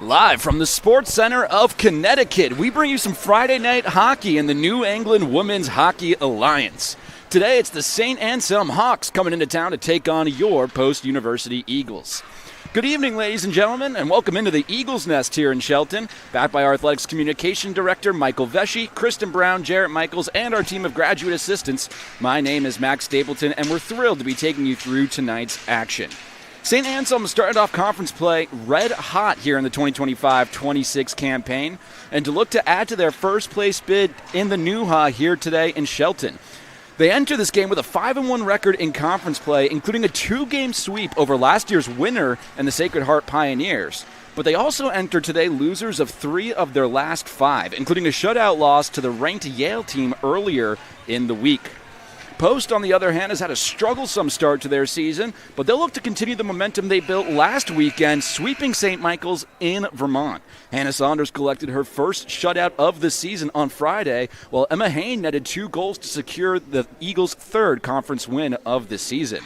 Live from the Sports Center of Connecticut, we bring you some Friday night hockey in the New England Women's Hockey Alliance. Today, it's the St. Anselm Hawks coming into town to take on your post-university Eagles. Good evening, ladies and gentlemen, and welcome into the Eagles Nest here in Shelton, backed by our Athletics Communication Director, Michael Vesci, Kristen Brown, Jarrett Michaels, and our team of graduate assistants. My name is Max Stapleton, and we're thrilled to be taking you through tonight's action. St. Anselm started off conference play red hot here in the 2025-26 campaign, and to look to add to their first place bid in the NUHA here today in Shelton. They enter this game with a 5-1 record in conference play, including a 2-game sweep over last year's winner and the Sacred Heart Pioneers. But they also enter today losers of 3 of their last 5, including a shutout loss to the ranked Yale team earlier in the week. Post, on the other hand, has had a strugglesome start to their season, but they'll look to continue the momentum they built last weekend, sweeping St. Michael's in Vermont. Hannah Saunders collected her first shutout of the season on Friday, while Emma Hain netted 2 goals to secure the Eagles' 3rd conference win of the season.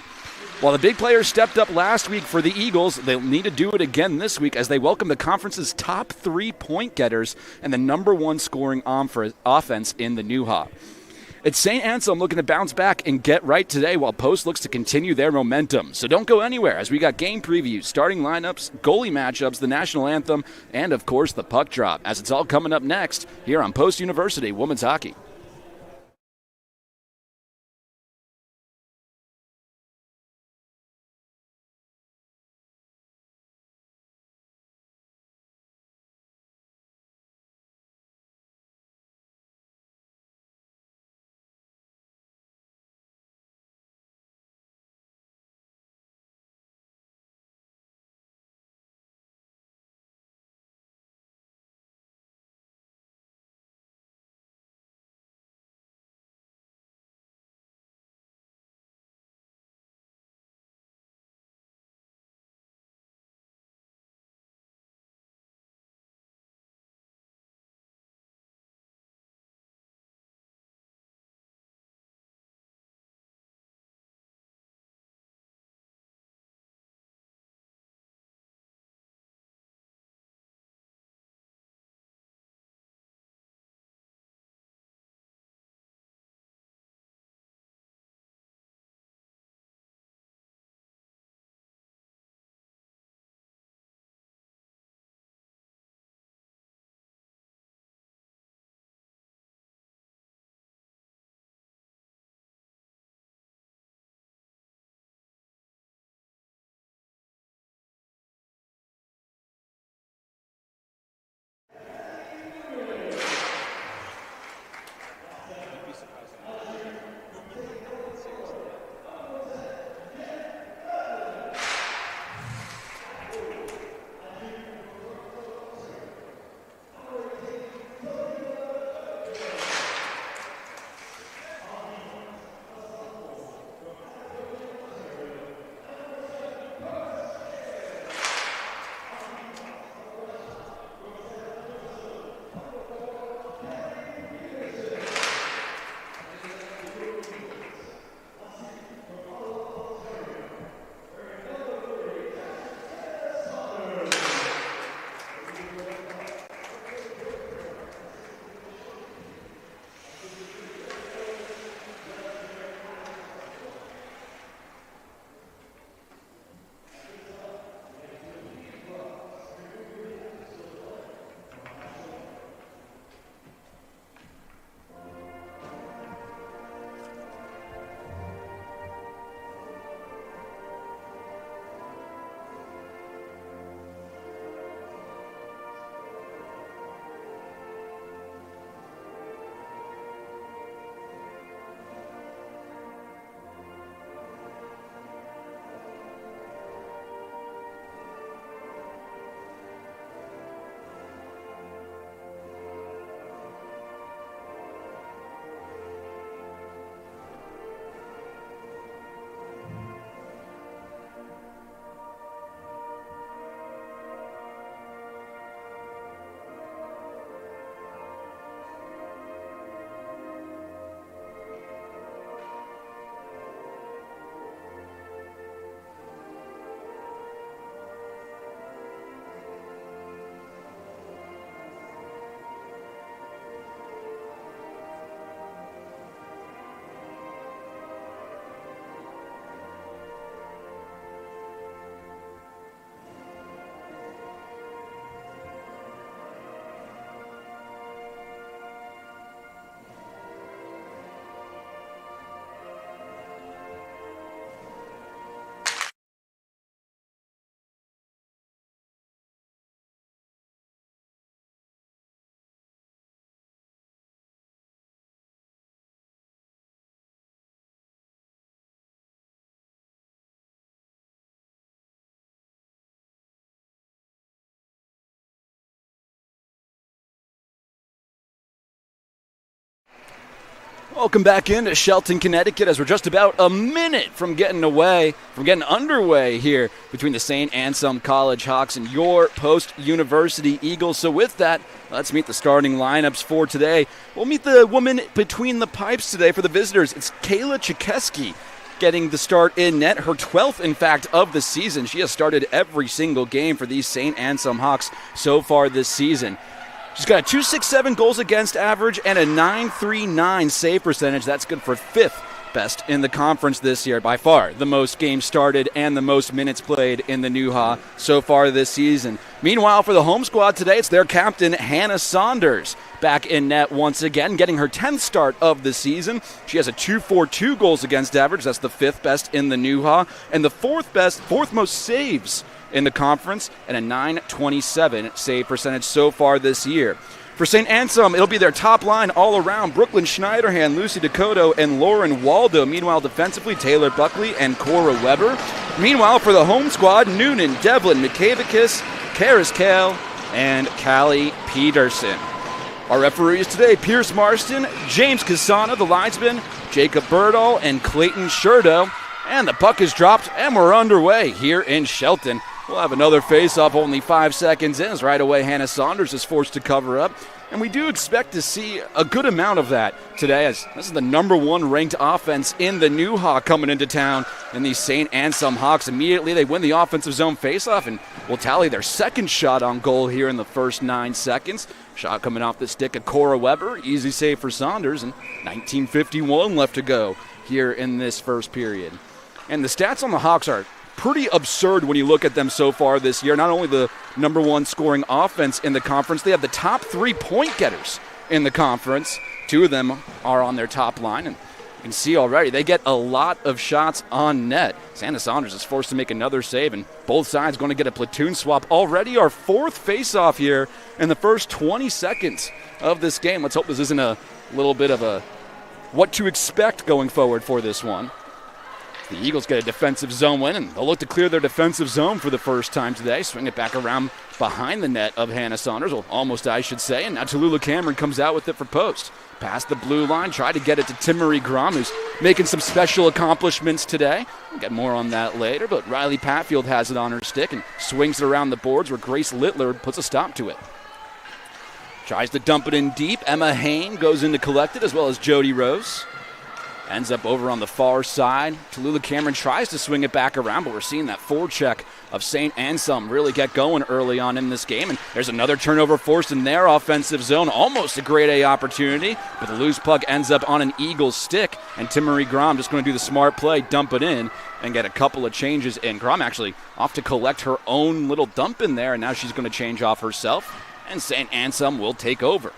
While the big players stepped up last week for the Eagles, they'll need to do it again this week as they welcome the conference's top 3 point getters and the number 1 scoring offense in the NUHA. It's St. Anselm looking to bounce back and get right today while Post looks to continue their momentum. So don't go anywhere as we got game previews, starting lineups, goalie matchups, the national anthem, and of course the puck drop as it's all coming up next here on Post University Women's Hockey. Welcome back into Shelton, Connecticut, as we're just about a minute from getting underway here between the St. Anselm College Hawks and your post-university Eagles. So with that, let's meet the starting lineups for today. We'll meet the woman between the pipes today for the visitors. It's Kayla Chikeski getting the start in net, her 12th, in fact, of the season. She has started every single game for these St. Anselm Hawks so far this season. She's got a .267 goals against average and a .939 save percentage. That's good for 5th best in the conference this year. By far the most games started and the most minutes played in the Newha so far this season. Meanwhile, for the home squad today, it's their captain, Hannah Saunders, back in net once again, getting her 10th start of the season. She has a .242 goals against average. That's the 5th best in the Newha and the 4th most saves in the conference, and a .927 save percentage so far this year. For St. Anselm, it'll be their top line all around: Brooklyn Schneiderhan, Lucy Dakota, and Lauren Waldo. Meanwhile, defensively, Taylor Buckley and Cora Weber. Meanwhile, for the home squad, Noonan, Devlin, McCavikis, Karis Kale, and Callie Peterson. Our referees today: Pierce Marston, James Casana, the linesman, Jacob Birdall, and Clayton Sherdo. And the puck is dropped, and we're underway here in Shelton. We'll have another face-off only 5 seconds in, as right away Hannah Saunders is forced to cover up. And we do expect to see a good amount of that today, as this is the number 1 ranked offense in the Newha coming into town. And these St. Anselm Hawks, immediately they win the offensive zone face-off and will tally their second shot on goal here in the first 9 seconds. Shot coming off the stick of Cora Weber. Easy save for Saunders, and 19:51 left to go here in this first period. And the stats on the Hawks are pretty absurd when you look at them so far this year. Not only the number 1 scoring offense in the conference, they have the top 3 point getters in the conference. 2 of them are on their top line, and you can see already they get a lot of shots on net. Hannah Saunders is forced to make another save, and both sides going to get a platoon swap. Already our 4th face-off here in the first 20 seconds of this game. Let's hope this isn't a little bit of a what to expect going forward for this one. The Eagles get a defensive zone win, and they'll look to clear their defensive zone for the first time today. Swing it back around behind the net of Hannah Saunders, well, almost I should say, and now Tallulah Cameron comes out with it for post. Past the blue line, try to get it to Timmery Grom, who's making some special accomplishments today. We'll get more on that later, but Riley Patfield has it on her stick and swings it around the boards where Grace Littler puts a stop to it. Tries to dump it in deep. Emma Hain goes in to collect it, as well as Jody Rose. Ends up over on the far side. Tallulah Cameron tries to swing it back around, but we're seeing that forecheck of St. Anselm really get going early on in this game. And there's another turnover forced in their offensive zone. Almost a grade A opportunity, but the loose puck ends up on an Eagles stick. And Timmery Grom just going to do the smart play, dump it in, and get a couple of changes in. Grom actually off to collect her own little dump in there, and now she's going to change off herself. And St. Anselm will take over.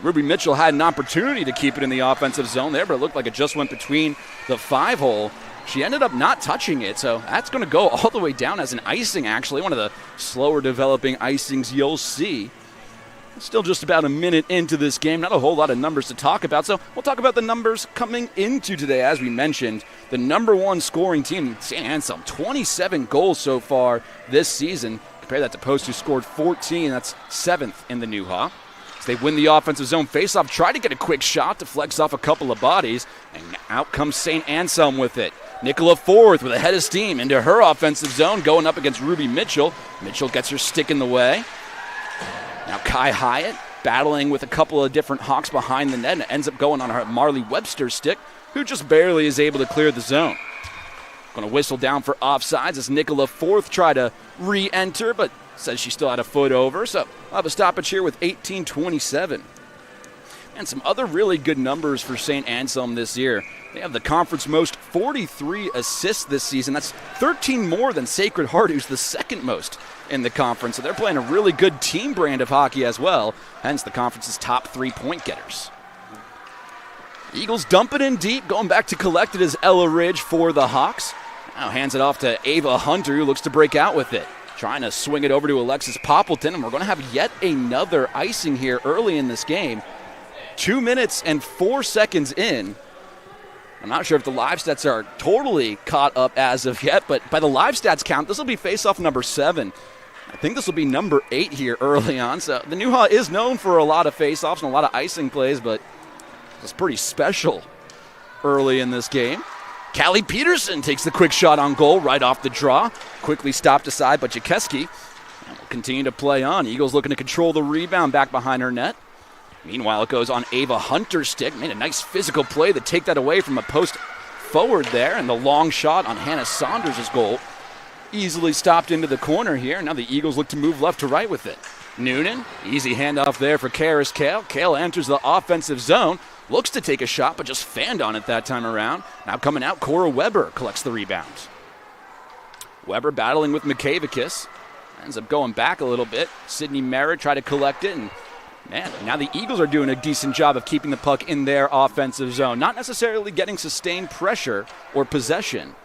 Ruby Mitchell had an opportunity to keep it in the offensive zone there, but it looked like it just went between the 5-hole. She ended up not touching it, so that's going to go all the way down as an icing, actually. One of the slower developing icings you'll see. Still just about a minute into this game. Not a whole lot of numbers to talk about, so we'll talk about the numbers coming into today. As we mentioned, the number 1 scoring team, St. Anselm, 27 goals so far this season. Compare that to Post, who scored 14. That's 7th in the Newha. They win the offensive zone faceoff, try to get a quick shot to flex off a couple of bodies, and out comes St. Anselm with it. Nicola Forth with a head of steam into her offensive zone, going up against Ruby Mitchell. Mitchell gets her stick in the way. Now Kai Hyatt battling with a couple of different Hawks behind the net, and it ends up going on her Marley Webster stick, who just barely is able to clear the zone. Going to whistle down for offsides as Nicola Forth try to re-enter, but says she still had a foot over, so I'll have a stoppage here with 18:27. And some other really good numbers for St. Anselm this year. They have the conference most 43 assists this season. That's 13 more than Sacred Heart, who's the second most in the conference. So they're playing a really good team brand of hockey as well, hence the conference's top 3 point getters. Eagles dump it in deep, going back to collect it as Ella Ridge for the Hawks. Now hands it off to Ava Hunter, who looks to break out with it. Trying to swing it over to Alexis Poppleton, and we're going to have yet another icing here early in this game. 2 minutes and 4 seconds in. I'm not sure if the live stats are totally caught up as of yet, but by the live stats count, this will be face-off number 7. I think this will be number 8 here early on. So the Newha is known for a lot of face-offs and a lot of icing plays, but was pretty special early in this game. Callie Peterson takes the quick shot on goal right off the draw. Quickly stopped aside, but Jakeski will continue to play on. Eagles looking to control the rebound back behind her net. Meanwhile, it goes on Ava Hunter's stick. Made a nice physical play to take that away from a post forward there. And the long shot on Hannah Saunders' goal easily stopped into the corner here. Now the Eagles look to move left to right with it. Noonan, easy handoff there for Karis Kale. Kale enters the offensive zone. Looks to take a shot, but just fanned on it that time around. Now coming out, Cora Weber collects the rebound. Weber battling with McCavicus. Ends up going back a little bit. Sydney Merritt tried to collect it, and man, now the Eagles are doing a decent job of keeping the puck in their offensive zone. Not necessarily getting sustained pressure or possession,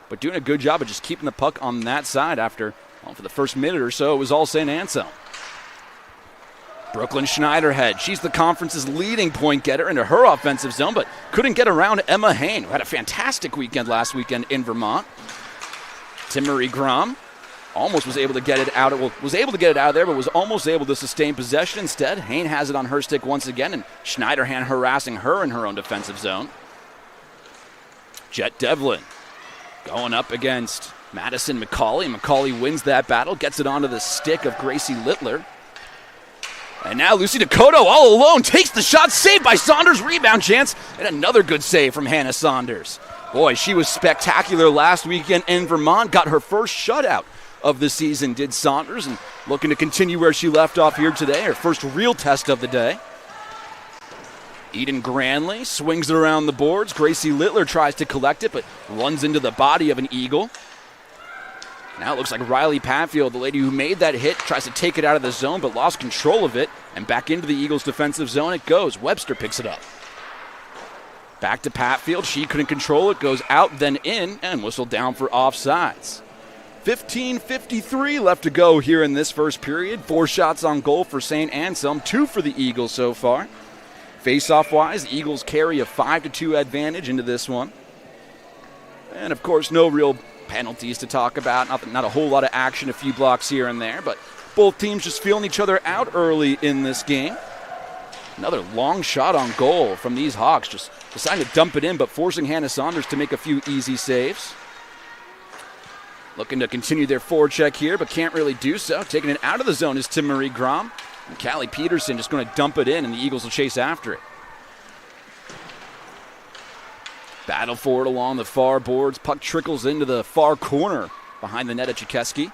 but doing a good job of just keeping the puck on that side after, well, for the first minute or so, it was all St. Anselm. Brooklyn Schneiderhead, she's the conference's leading point getter into her offensive zone, but couldn't get around Emma Hain, who had a fantastic weekend last weekend in Vermont. Timmery Grom almost was able to get it out. Was able to get it out of there, but was almost able to sustain possession. Instead, Hain has it on her stick once again, and Schneiderhan harassing her in her own defensive zone. Jet Devlin going up against Madison McCauley. McCauley wins that battle, gets it onto the stick of Gracie Littler. And now Lucy Dakota all alone takes the shot, saved by Saunders, rebound chance, and another good save from Hannah Saunders. Boy, she was spectacular last weekend in Vermont, got her first shutout of the season, did Saunders, and looking to continue where she left off here today, her first real test of the day. Eden Granley swings it around the boards. Gracie Littler tries to collect it, but runs into the body of an Eagle. Now it looks like Riley Patfield, the lady who made that hit, tries to take it out of the zone, but lost control of it, and back into the Eagles' defensive zone it goes. Webster picks it up. Back to Patfield. She couldn't control it. Goes out, then in, and whistled down for offsides. 15:53 left to go here in this first period. 4 shots on goal for St. Anselm, 2 for the Eagles so far. Face-off-wise, the Eagles carry a 5-2 advantage into this one. And, of course, no real penalties to talk about. Not a whole lot of action, a few blocks here and there, but both teams just feeling each other out early in this game. Another long shot on goal from these Hawks, just deciding to dump it in, but forcing Hannah Saunders to make a few easy saves. Looking to continue their forecheck here, but can't really do so. Taking it out of the zone is Tim Marie Grom. And Callie Peterson just going to dump it in, and the Eagles will chase after it. Battle for it along the far boards. Puck trickles into the far corner behind the net at Jakeski.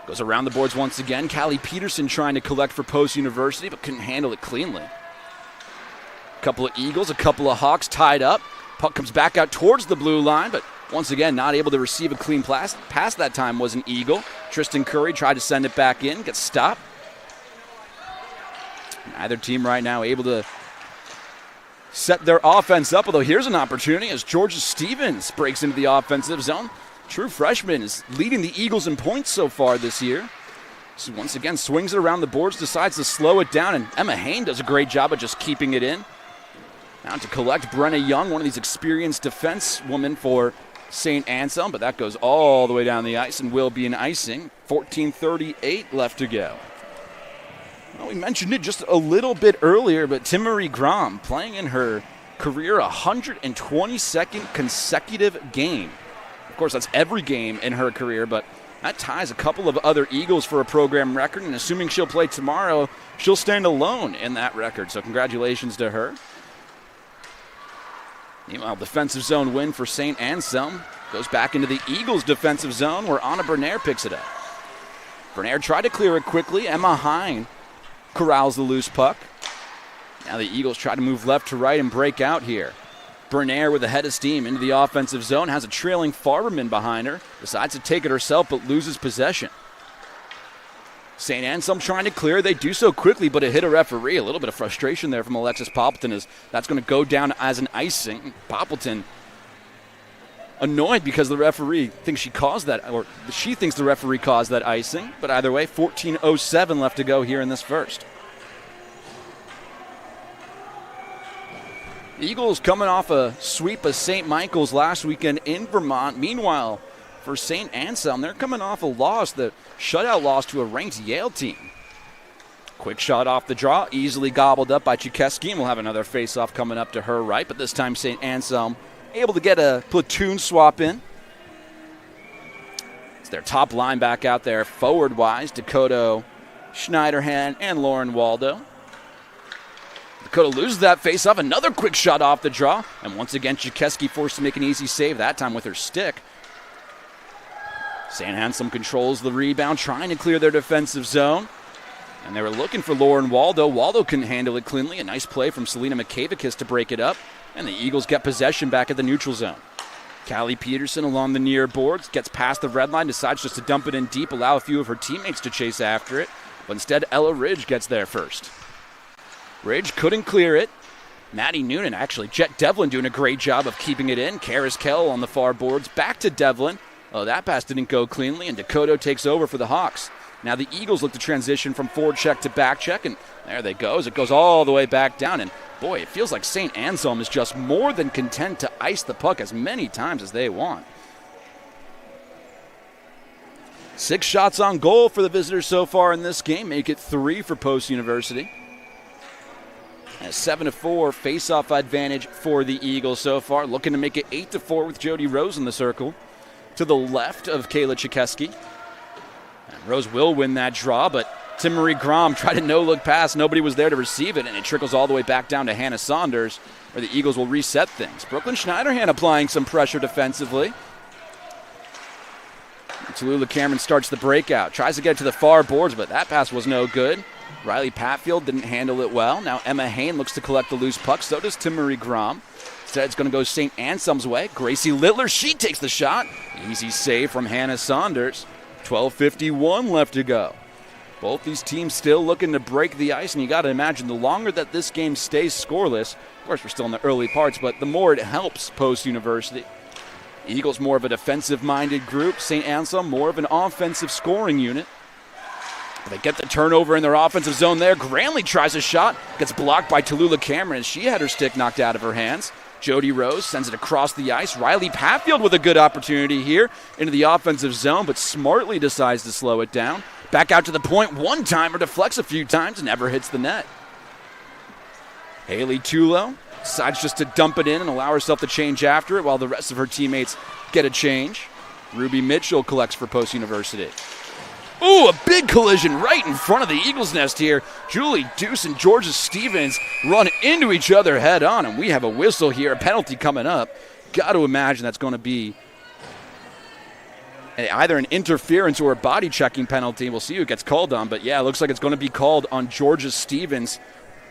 Goes around the boards once again. Callie Peterson trying to collect for Post University, but couldn't handle it cleanly. A couple of Eagles, a couple of Hawks tied up. Puck comes back out towards the blue line, but once again, not able to receive a clean pass that time was an Eagle. Tristan Curry tried to send it back in, gets stopped. Neither team right now able to set their offense up, although here's an opportunity as Georgia Stevens breaks into the offensive zone. True freshman is leading the Eagles in points so far this year. So once again, swings it around the boards, decides to slow it down, and Emma Hain does a great job of just keeping it in. Now to collect Brenna Young, one of these experienced defense women for St. Anselm, but that goes all the way down the ice and will be an icing. 14:38 left to go. Well, we mentioned it just a little bit earlier, but Timmery Grom playing in her career 122nd consecutive game. Of course, that's every game in her career, but that ties a couple of other Eagles for a program record, and assuming she'll play tomorrow, she'll stand alone in that record, so congratulations to her. Meanwhile, defensive zone win for St. Anselm. Goes back into the Eagles' defensive zone where Anna Bernaire picks it up. Bernaire tried to clear it quickly. Emma Hine corrals the loose puck. Now the Eagles try to move left to right and break out here. Bernaire with a head of steam into the offensive zone, has a trailing Farberman behind her, decides to take it herself but loses possession. St. Anselm trying to clear. They do so quickly, but it hit a referee. A little bit of frustration there from Alexis Poppleton as that's going to go down as an icing. Poppleton annoyed because the referee thinks she caused that, or she thinks the referee caused that icing. But either way, 14:07 left to go here in this first. The Eagles coming off a sweep of St. Michael's last weekend in Vermont. Meanwhile, for St. Anselm, they're coming off a loss, the shutout loss to a ranked Yale team. Quick shot off the draw, easily gobbled up by Chikeski, and we'll have another face-off coming up to her right, but this time St. Anselm able to get a platoon swap in. It's their top line back out there, forward-wise, Dakota Schneiderhan and Lauren Waldo. Dakota loses that face-off, another quick shot off the draw, and once again Chikeski forced to make an easy save, that time with her stick. St. Anselm controls the rebound, trying to clear their defensive zone. And they were looking for Lauren Waldo. Waldo couldn't handle it cleanly. A nice play from Selena McKavikis to break it up. And the Eagles get possession back at the neutral zone. Callie Peterson along the near boards, gets past the red line, decides just to dump it in deep, allow a few of her teammates to chase after it. But instead, Ella Ridge gets there first. Ridge couldn't clear it. Maddie Noonan, actually, Jet Devlin doing a great job of keeping it in. Karis Kell on the far boards, back to Devlin. Oh, that pass didn't go cleanly, and Dakota takes over for the Hawks. Now the Eagles look to transition from forward check to back check, and there they go as it goes all the way back down. And boy, it feels like St. Anselm is just more than content to ice the puck as many times as they want. 6 shots on goal for the visitors so far in this game, make it 3 for Post University. And a 7-4 face-off advantage for the Eagles so far, looking to make it 8-4 with Jody Rose in the circle. To the left of Kayla Chikeski. And Rose will win that draw, but Tim-Marie Grom tried a no-look pass. Nobody was there to receive it, and it trickles all the way back down to Hannah Saunders, where the Eagles will reset things. Brooklyn Schneiderhan applying some pressure defensively. Tallulah Cameron starts the breakout. Tries to get to the far boards, but that pass was no good. Riley Patfield didn't handle it well. Now Emma Hain looks to collect the loose puck. So does Tim-Marie Grom. Instead, it's going to go St. Anselm's way. Gracie Littler, she takes the shot. Easy save from Hannah Saunders. 12:51 left to go. Both these teams still looking to break the ice, and you got to imagine the longer that this game stays scoreless, of course we're still in the early parts, but the more it helps Post University. Eagles more of a defensive-minded group. St. Anselm more of an offensive scoring unit. They get the turnover in their offensive zone there. Granley tries a shot, gets blocked by Tallulah Cameron as she had her stick knocked out of her hands. Jody Rose sends it across the ice. Riley Patfield with a good opportunity here into the offensive zone, but smartly decides to slow it down. Back out to the point one time, or deflects a few times, never hits the net. Haley Tulo decides just to dump it in and allow herself to change after it while the rest of her teammates get a change. Ruby Mitchell collects for Post University. Ooh, a big collision right in front of the Eagles' nest here. Julie Deuce and Georgia Stevens run into each other head on, and we have a whistle here, a penalty coming up. Got to imagine that's going to be either an interference or a body checking penalty. We'll see who gets called on, but yeah, it looks like it's going to be called on Georgia Stevens.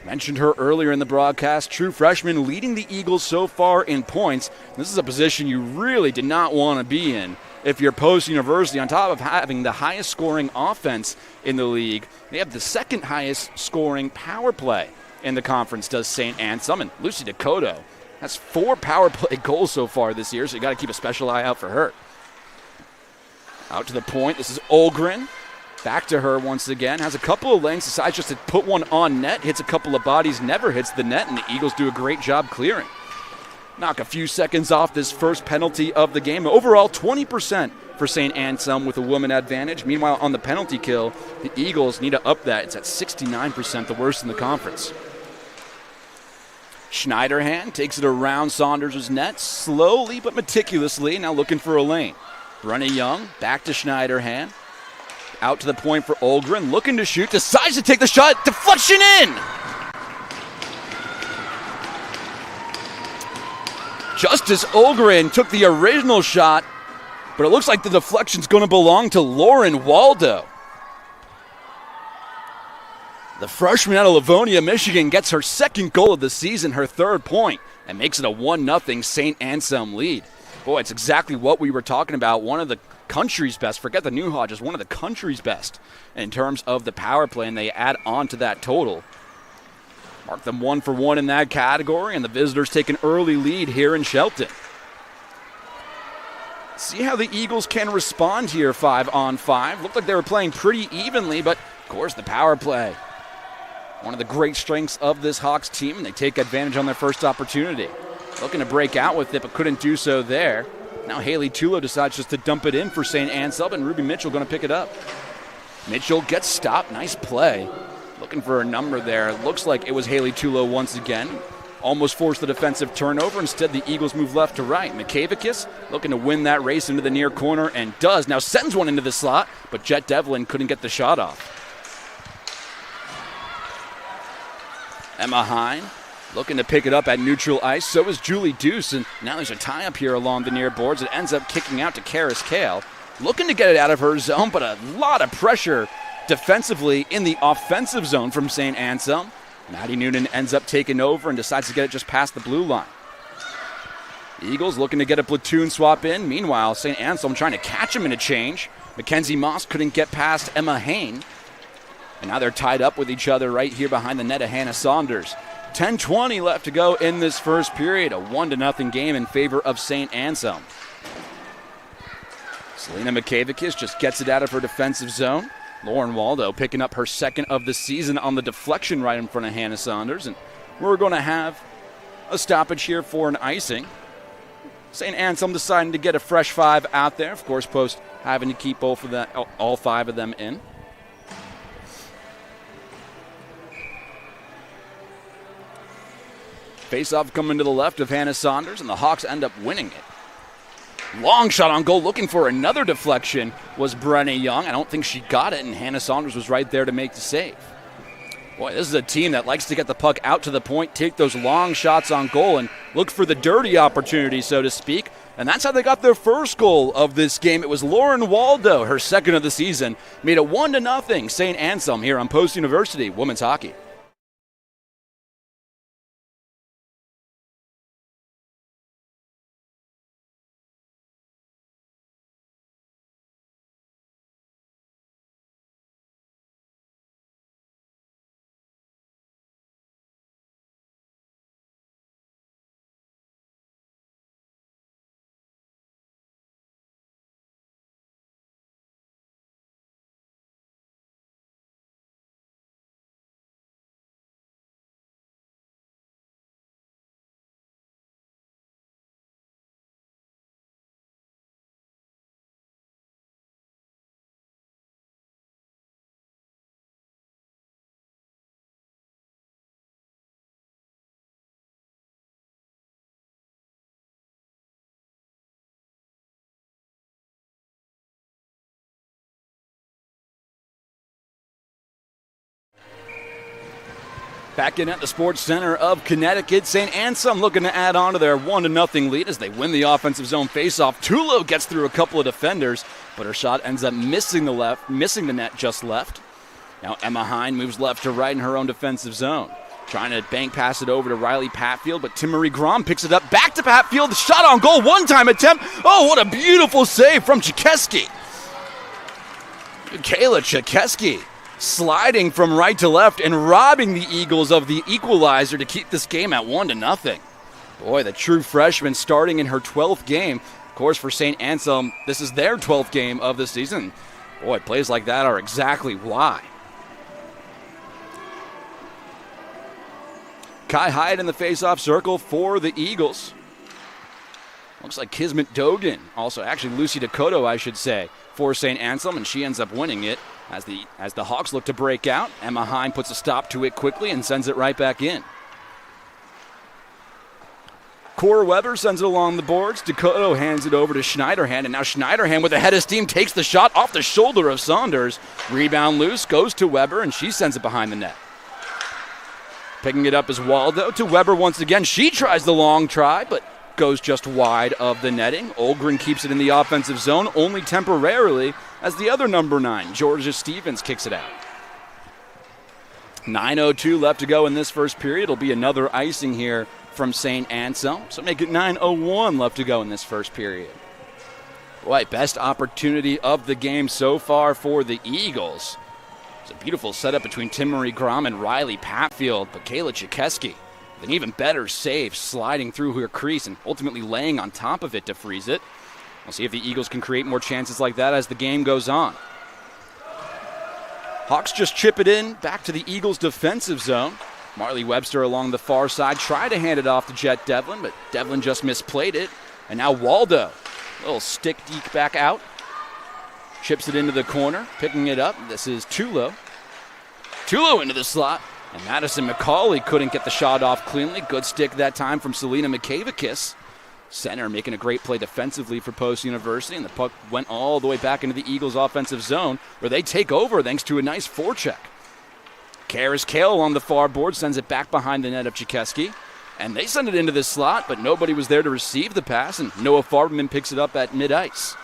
Mentioned her earlier in the broadcast. True freshman leading the Eagles so far in points. This is a position you really did not want to be in. If you're Post University, on top of having the highest scoring offense in the league, they have the second highest scoring power play in the conference, does St. Anselm. And Lucy Dakota has 4 power play goals so far this year, so you got to keep a special eye out for her. Out to the point, this is Olgren. Back to her once again. Has a couple of lanes, decides just to put one on net, hits a couple of bodies, never hits the net, and the Eagles do a great job clearing. Knock a few seconds off this first penalty of the game. Overall, 20% for St. Anselm with a woman advantage. Meanwhile, on the penalty kill, the Eagles need to up that. It's at 69%, the worst in the conference. Schneiderhan takes it around Saunders' net, slowly but meticulously, now looking for a lane. Brenna Young, back to Schneiderhan. Out to the point for Olgren, looking to shoot, decides to take the shot, deflection in! Justice Olgren took the original shot, but it looks like the deflection's going to belong to Lauren Waldo. The freshman out of Livonia, Michigan, gets her second goal of the season, her 3rd point, and makes it a 1-0 St. Anselm lead. Boy, it's exactly what we were talking about. One of the country's best, forget the New Hodges, one of the country's best in terms of the power play, and they add on to that total. Mark them 1 for 1 in that category, and the visitors take an early lead here in Shelton. See how the Eagles can respond here 5-on-5. Looked like they were playing pretty evenly, but of course the power play. One of the great strengths of this Hawks team, and they take advantage on their first opportunity. Looking to break out with it, but couldn't do so there. Now Haley Tulo decides just to dump it in for St. Anselm, and Ruby Mitchell going to pick it up. Mitchell gets stopped. Nice play. Looking for a number there. Looks like it was Haley Tulo once again. Almost forced the defensive turnover. Instead, the Eagles move left to right. Mikavicus looking to win that race into the near corner and does. Now sends one into the slot, but Jet Devlin couldn't get the shot off. Emma Hine looking to pick it up at neutral ice. So is Julie Deuce, and now there's a tie-up here along the near boards. It ends up kicking out to Karis Kale. Looking to get it out of her zone, but a lot of pressure defensively in the offensive zone from St. Anselm. Maddie Noonan ends up taking over and decides to get it just past the blue line. The Eagles looking to get a platoon swap in. Meanwhile, St. Anselm trying to catch him in a change. Mackenzie Moss couldn't get past Emma Hain. And now they're tied up with each other right here behind the net of Hannah Saunders. 10:20 left to go in this first period. A 1-0 game in favor of St. Anselm. Selena Mikavicus just gets it out of her defensive zone. Lauren Waldo picking up her second of the season on the deflection right in front of Hannah Saunders. And we're going to have a stoppage here for an icing. St. Anselm deciding to get a fresh 5 out there. Of course, Post having to keep all 5 of them in. Face-off coming to the left of Hannah Saunders, and the Hawks end up winning it. Long shot on goal, looking for another deflection, was Brenna Young. I don't think she got it, and Hannah Saunders was right there to make the save. Boy, this is a team that likes to get the puck out to the point, take those long shots on goal, and look for the dirty opportunity, so to speak. And that's how they got their first goal of this game. It was Lauren Waldo, her second of the season, made it 1-0 St. Anselm here on Post University Women's Hockey. Back in at the Sports Center of Connecticut, St. Anselm looking to add on to their 1-0 lead as they win the offensive zone faceoff. Tulo gets through a couple of defenders, but her shot ends up missing the net just left. Now Emma Hine moves left to right in her own defensive zone. Trying to bank pass it over to Riley Patfield, but Tim-Marie Grom picks it up. Back to Patfield, shot on goal, one-time attempt. Oh, what a beautiful save from Chikeski. Kayla Chikeski sliding from right to left and robbing the Eagles of the equalizer to keep this game at 1-0. Boy, the true freshman starting in her 12th game. Of course, for St. Anselm, this is their 12th game of the season. Boy, plays like that are exactly why. Kai Hyatt in the face-off circle for the Eagles. Looks like Kismet Dogan, also actually Lucy Dakota, I should say, for St. Anselm, and she ends up winning it. As the Hawks look to break out, Emma Hine puts a stop to it quickly and sends it right back in. Cora Weber sends it along the boards. Dakota hands it over to Schneiderhan, and now Schneiderhan with a head of steam takes the shot off the shoulder of Saunders. Rebound loose, goes to Weber, and she sends it behind the net. Picking it up is Waldo to Weber once again. She tries the long try, but goes just wide of the netting. Olgren keeps it in the offensive zone, only temporarily, as the other number 9, Georgia Stevens, kicks it out. 9:02 left to go in this first period. It'll be another icing here from St. Anselm, so make it 9:01 left to go in this first period. Boy, best opportunity of the game so far for the Eagles. It's a beautiful setup between Tim-Marie Grom and Riley Patfield, but Kayla Chikeski with an even better save, sliding through her crease and ultimately laying on top of it to freeze it. We'll see if the Eagles can create more chances like that as the game goes on. Hawks just chip it in back to the Eagles' defensive zone. Marley Webster along the far side tried to hand it off to Jet Devlin, but Devlin just misplayed it. And now Waldo, a little stick deke back out. Chips it into the corner, picking it up. This is Tulo. Tulo into the slot. And Madison McCauley couldn't get the shot off cleanly. Good stick that time from Selena Mikavakis. Center making a great play defensively for Post University, and the puck went all the way back into the Eagles' offensive zone, where they take over thanks to a nice forecheck. Karis Kale on the far board sends it back behind the net of Chikeski, and they send it into the slot, but nobody was there to receive the pass, and Noah Farberman picks it up at mid-ice.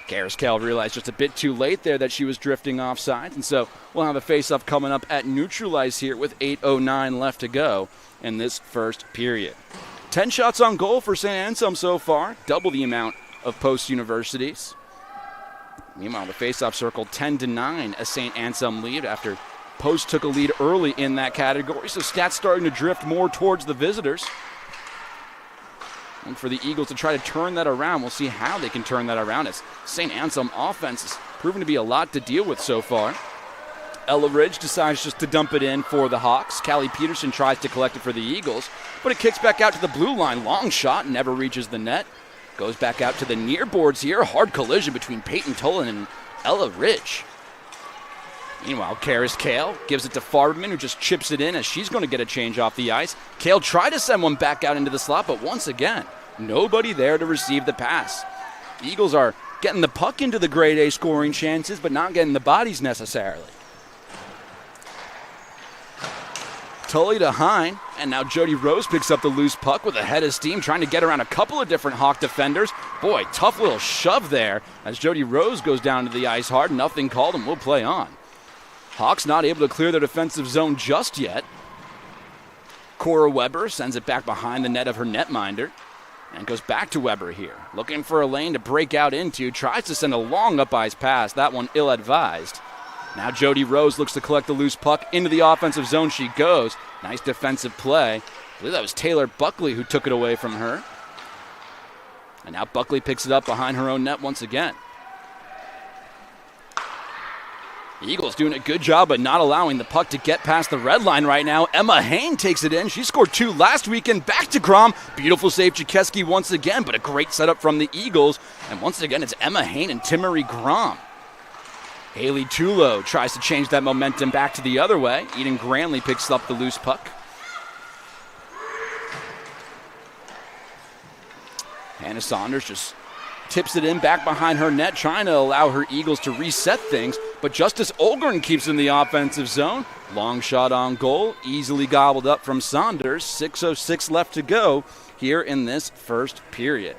Karis Kale realized just a bit too late there that she was drifting offside, and so we'll have a face-off coming up at neutral ice here with 8:09 left to go in this first period. 10 shots on goal for St. Anselm so far, double the amount of Post University's. Meanwhile, the face-off circle 10-9, a St. Anselm lead after Post took a lead early in that category, so stats starting to drift more towards the visitors. And for the Eagles to try to turn that around, we'll see how they can turn that around, as St. Anselm offense has proven to be a lot to deal with so far. Ella Ridge decides just to dump it in for the Hawks. Callie Peterson tries to collect it for the Eagles, but it kicks back out to the blue line. Long shot, never reaches the net. Goes back out to the near boards here. Hard collision between Peyton Tolan and Ella Ridge. Meanwhile, Karis Kale gives it to Farberman, who just chips it in as she's going to get a change off the ice. Kale tried to send one back out into the slot, but once again, nobody there to receive the pass. The Eagles are getting the puck into the grade A scoring chances, but not getting the bodies necessarily. Tully to Hine, and now Jody Rose picks up the loose puck with a head of steam, trying to get around a couple of different Hawk defenders. Boy, tough little shove there as Jody Rose goes down to the ice hard. Nothing called, and we'll play on. Hawks not able to clear their defensive zone just yet. Cora Weber sends it back behind the net of her netminder and goes back to Weber here. Looking for a lane to break out into. Tries to send a long up-ice pass. That one ill-advised. Now Jody Rose looks to collect the loose puck. Into the offensive zone she goes. Nice defensive play. I believe that was Taylor Buckley who took it away from her. And now Buckley picks it up behind her own net once again. The Eagles doing a good job of not allowing the puck to get past the red line right now. Emma Hain takes it in. She scored 2 last weekend. Back to Grom. Beautiful save, Chikeski once again, but a great setup from the Eagles. And once again, it's Emma Hain and Timmery Grom. Haley Tulo tries to change that momentum back to the other way. Eden Granley picks up the loose puck. Hannah Saunders just tips it in back behind her net, trying to allow her Eagles to reset things. But Justice Olgren keeps in the offensive zone. Long shot on goal, easily gobbled up from Saunders. 6:06 left to go here in this first period.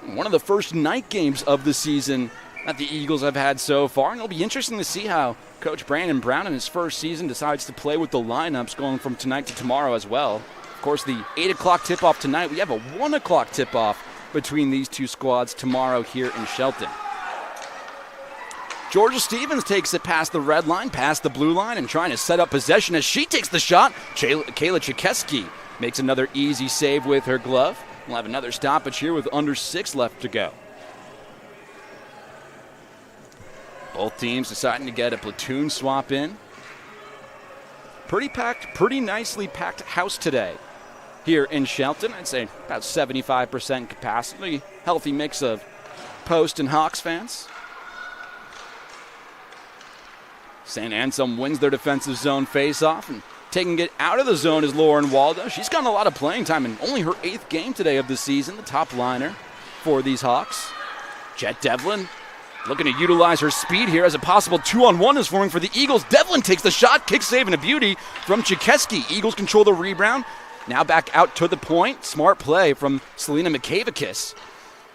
One of the first night games of the season that the Eagles have had so far, and it'll be interesting to see how Coach Brandon Brown in his first season decides to play with the lineups going from tonight to tomorrow as well. Of course, the 8 o'clock tip-off tonight. We have a 1 o'clock tip-off between these two squads tomorrow here in Shelton. Georgia Stevens takes it past the red line, past the blue line, and trying to set up possession as she takes the shot. Kayla Chikeski makes another easy save with her glove. We'll have another stoppage here with under 6 left to go. Both teams deciding to get a platoon swap in. Pretty nicely packed house today here in Shelton. I'd say about 75% capacity. Healthy mix of Post and Hawks fans. St. Anselm wins their defensive zone face-off, and taking it out of the zone is Lauren Waldo. She's gotten a lot of playing time in only her 8th game today of the season, the top liner for these Hawks. Jet Devlin looking to utilize her speed here as a possible 2-on-1 is forming for the Eagles. Devlin takes the shot, kick save and a beauty from Chikeski. Eagles control the rebound. Now back out to the point. Smart play from Selena Mikavakis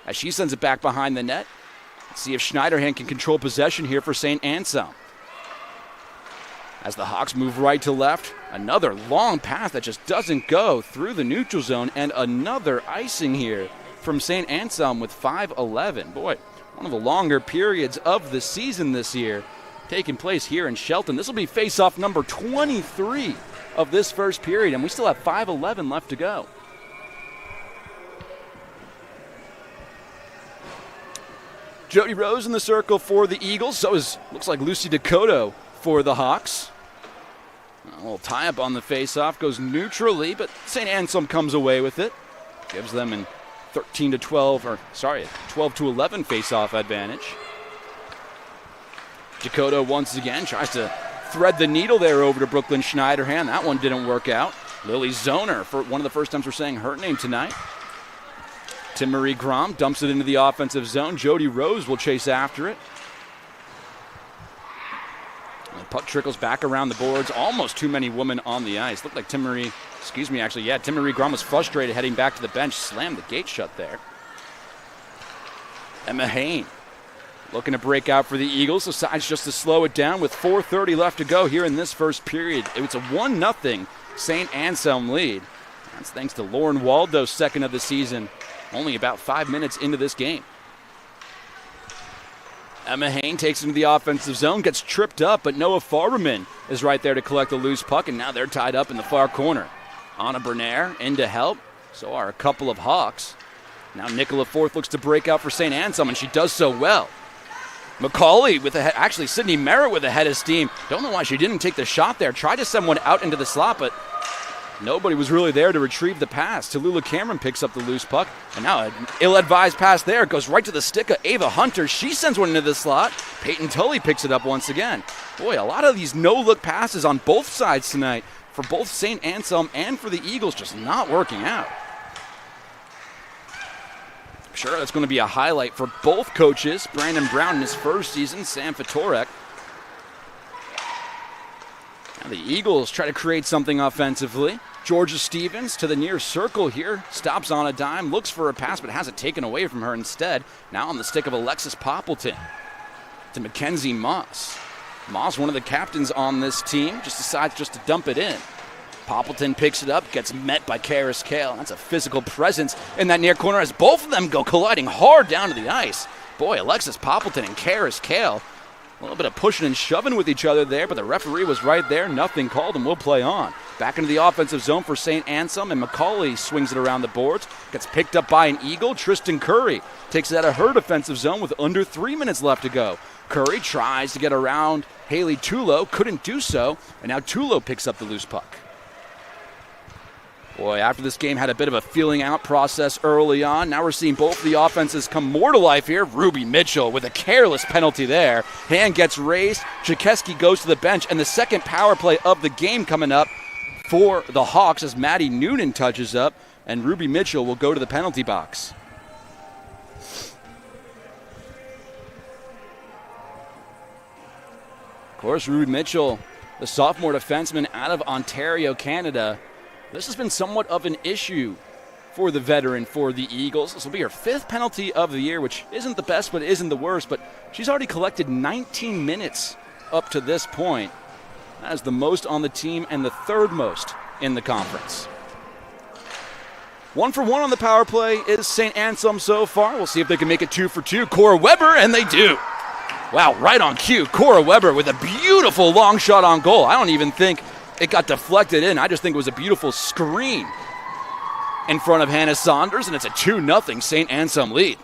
as she sends it back behind the net. Let's see if Schneiderhan can control possession here for St. Anselm. As the Hawks move right to left, another long pass that just doesn't go through the neutral zone, and another icing here from St. Anselm with 5:11. Boy, one of the longer periods of the season this year taking place here in Shelton. This will be face-off number 23 of this first period, and we still have 5:11 left to go. Jody Rose in the circle for the Eagles. So looks like Lucy Dakota for the Hawks. A little tie-up on the face-off, goes neutrally, but St. Anselm comes away with it. Gives them an 12 to 11 face-off advantage. Dakota once again tries to thread the needle there over to Brooklyn Schneiderhan. That one didn't work out. Lily Zoner, for one of the first times we're saying her name tonight. Tim Marie Grom dumps it into the offensive zone. Jody Rose will chase after it. The puck trickles back around the boards. Almost too many women on the ice. Looked like Tim Marie Grom was frustrated heading back to the bench. Slammed the gate shut there. Emma Hain looking to break out for the Eagles. Decides just to slow it down with 4:30 left to go here in this first period. It's a 1-0 St. Anselm lead. That's thanks to Lauren Waldo's second of the season. Only about 5 minutes into this game. Emma Hain takes it into the offensive zone, gets tripped up, but Noah Farberman is right there to collect the loose puck, and now they're tied up in the far corner. Anna Bernaire in to help. So are a couple of Hawks. Now Nicola Forth looks to break out for St. Anselm, and she does so well. Macaulay with actually Sydney Merritt with a head of steam. Don't know why she didn't take the shot there. Tried to send one out into the slot, but nobody was really there to retrieve the pass. Tallulah Cameron picks up the loose puck, and now an ill-advised pass there. It goes right to the stick of Ava Hunter. She sends one into the slot. Peyton Tully picks it up once again. Boy, a lot of these no-look passes on both sides tonight for both St. Anselm and for the Eagles, just not working out. I'm sure that's going to be a highlight for both coaches. Brandon Brown in his first season, Sam Fatorek. Now the Eagles try to create something offensively. Georgia Stevens to the near circle here. Stops on a dime, looks for a pass, but has it taken away from her instead. Now on the stick of Alexis Poppleton to Mackenzie Moss. Moss, one of the captains on this team, just decides just to dump it in. Poppleton picks it up, gets met by Karis Kale. That's a physical presence in that near corner as both of them go colliding hard down to the ice. Boy, Alexis Poppleton and Karis Kale, a little bit of pushing and shoving with each other there, but the referee was right there. Nothing called, and we'll play on. Back into the offensive zone for St. Anselm, and Macaulay swings it around the boards. Gets picked up by an Eagle. Tristan Curry takes it out of her defensive zone with under 3 minutes left to go. Curry tries to get around Haley Tulo, couldn't do so, and now Tulo picks up the loose puck. Boy, after this game had a bit of a feeling out process early on. Now we're seeing both the offenses come more to life here. Ruby Mitchell with a careless penalty there. Hand gets raised. Jakeski goes to the bench, and the second power play of the game coming up for the Hawks as Maddie Noonan touches up, and Ruby Mitchell will go to the penalty box. Of course, Ruby Mitchell, the sophomore defenseman out of Ontario, Canada. This has been somewhat of an issue for the veteran for the Eagles. This will be her 5th penalty of the year, which isn't the best, but isn't the worst. But she's already collected 19 minutes up to this point. That is the most on the team and the 3rd most in the conference. 1 for 1 on the power play is St. Anselm so far. We'll see if they can make it 2 for 2. Cora Weber, and they do. Wow, right on cue. Cora Weber with a beautiful long shot on goal. I don't even think it got deflected in. I just think it was a beautiful screen in front of Hannah Saunders, and it's a 2-0 St. Anselm lead.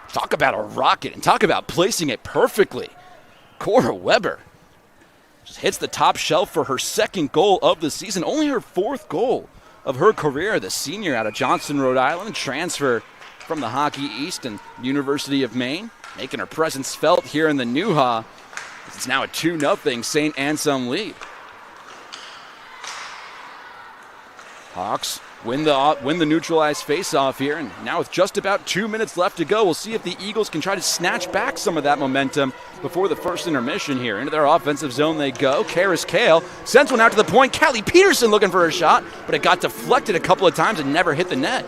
Talk about a rocket, and talk about placing it perfectly. Cora Weber just hits the top shelf for her 2nd goal of the season, only her 4th goal of her career. The senior out of Johnston, Rhode Island, transfer from the Hockey East and University of Maine, making her presence felt here in the Newha. It's now a 2-0 St. Anselm lead. Hawks win the neutralized face-off here, and now with just about 2 minutes left to go, we'll see if the Eagles can try to snatch back some of that momentum before the first intermission here. Into their offensive zone they go. Karis Kale sends one out to the point. Callie Peterson looking for a shot, but it got deflected a couple of times and never hit the net.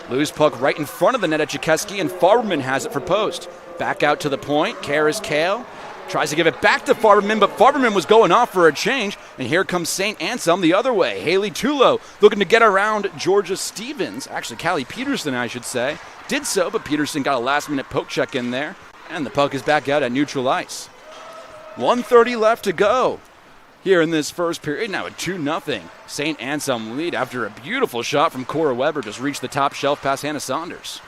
Loose puck right in front of the net at Jakeski, and Farberman has it for post. Back out to the point. Karis Kale tries to give it back to Farberman, but Farberman was going off for a change, and here comes St. Anselm the other way. Haley Tulo looking to get around Georgia Stevens. Actually, Callie Peterson, I should say. Did so, but Peterson got a last-minute poke check in there, and the puck is back out at neutral ice. 1:30 left to go here in this first period. Now a 2-0 St. Anselm lead after a beautiful shot from Cora Weber just reached the top shelf past Hannah Saunders.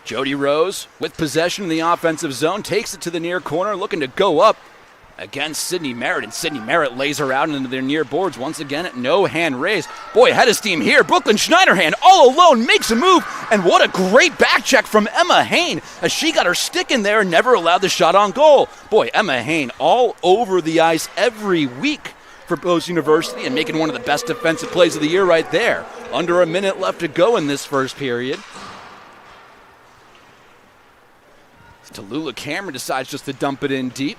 Jody Rose with possession in the offensive zone, takes it to the near corner, looking to go up against Sydney Merritt, and Sydney Merritt lays her out into their near boards once again. No hand raised. Boy, head of steam here. Brooklyn Schneiderhan all alone makes a move, and what a great back check from Emma Hain as she got her stick in there and never allowed the shot on goal. Boy, Emma Hain all over the ice every week for Post University and making one of the best defensive plays of the year right there. Under a minute left to go in this first period. Tallulah Cameron decides just to dump it in deep.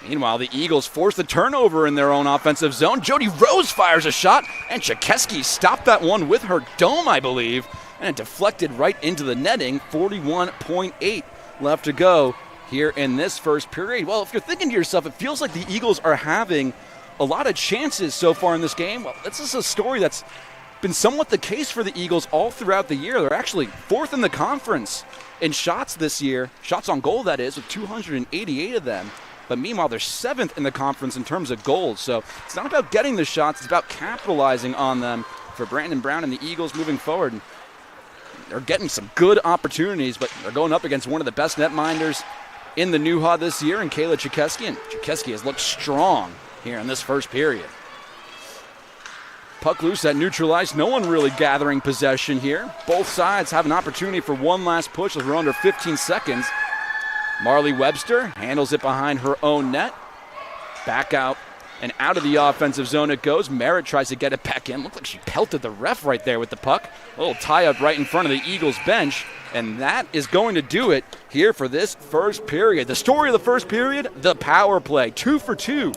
Meanwhile, the Eagles force the turnover in their own offensive zone. Jody Rose fires a shot, and Chikeski stopped that one with her dome, I believe, and it deflected right into the netting. 41.8 left to go here in this first period. Well, if you're thinking to yourself, it feels like the Eagles are having a lot of chances so far in this game. Well, this is a story that's been somewhat the case for the Eagles all throughout the year. They're actually fourth in the conference in shots this year, shots on goal that is, with 288 of them. But meanwhile, they're seventh in the conference in terms of goals. So it's not about getting the shots, it's about capitalizing on them for Brandon Brown and the Eagles moving forward. They're getting some good opportunities, but they're going up against one of the best netminders in the Nuha this year in Kayla Chikeski, and Chikeski has looked strong here in this first period. Puck loose at neutral ice. No one really gathering possession here. Both sides have an opportunity for one last push as we're under 15 seconds. Marley Webster handles it behind her own net. Back out and out of the offensive zone it goes. Merritt tries to get it back in. Looked like she pelted the ref right there with the puck. A little tie-up right in front of the Eagles bench. And that is going to do it here for this first period. The story of the first period, the power play. 2 for 2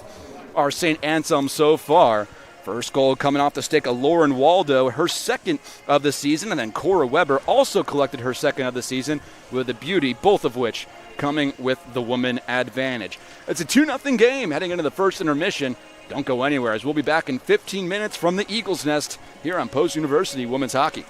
are St. Anselm so far. First goal coming off the stick of Lauren Waldo, her second of the season. And then Cora Weber also collected her second of the season with a beauty, both of which coming with the woman advantage. It's a 2-0 game heading into the first intermission. Don't go anywhere as we'll be back in 15 minutes from the Eagles Nest here on Post University Women's Hockey.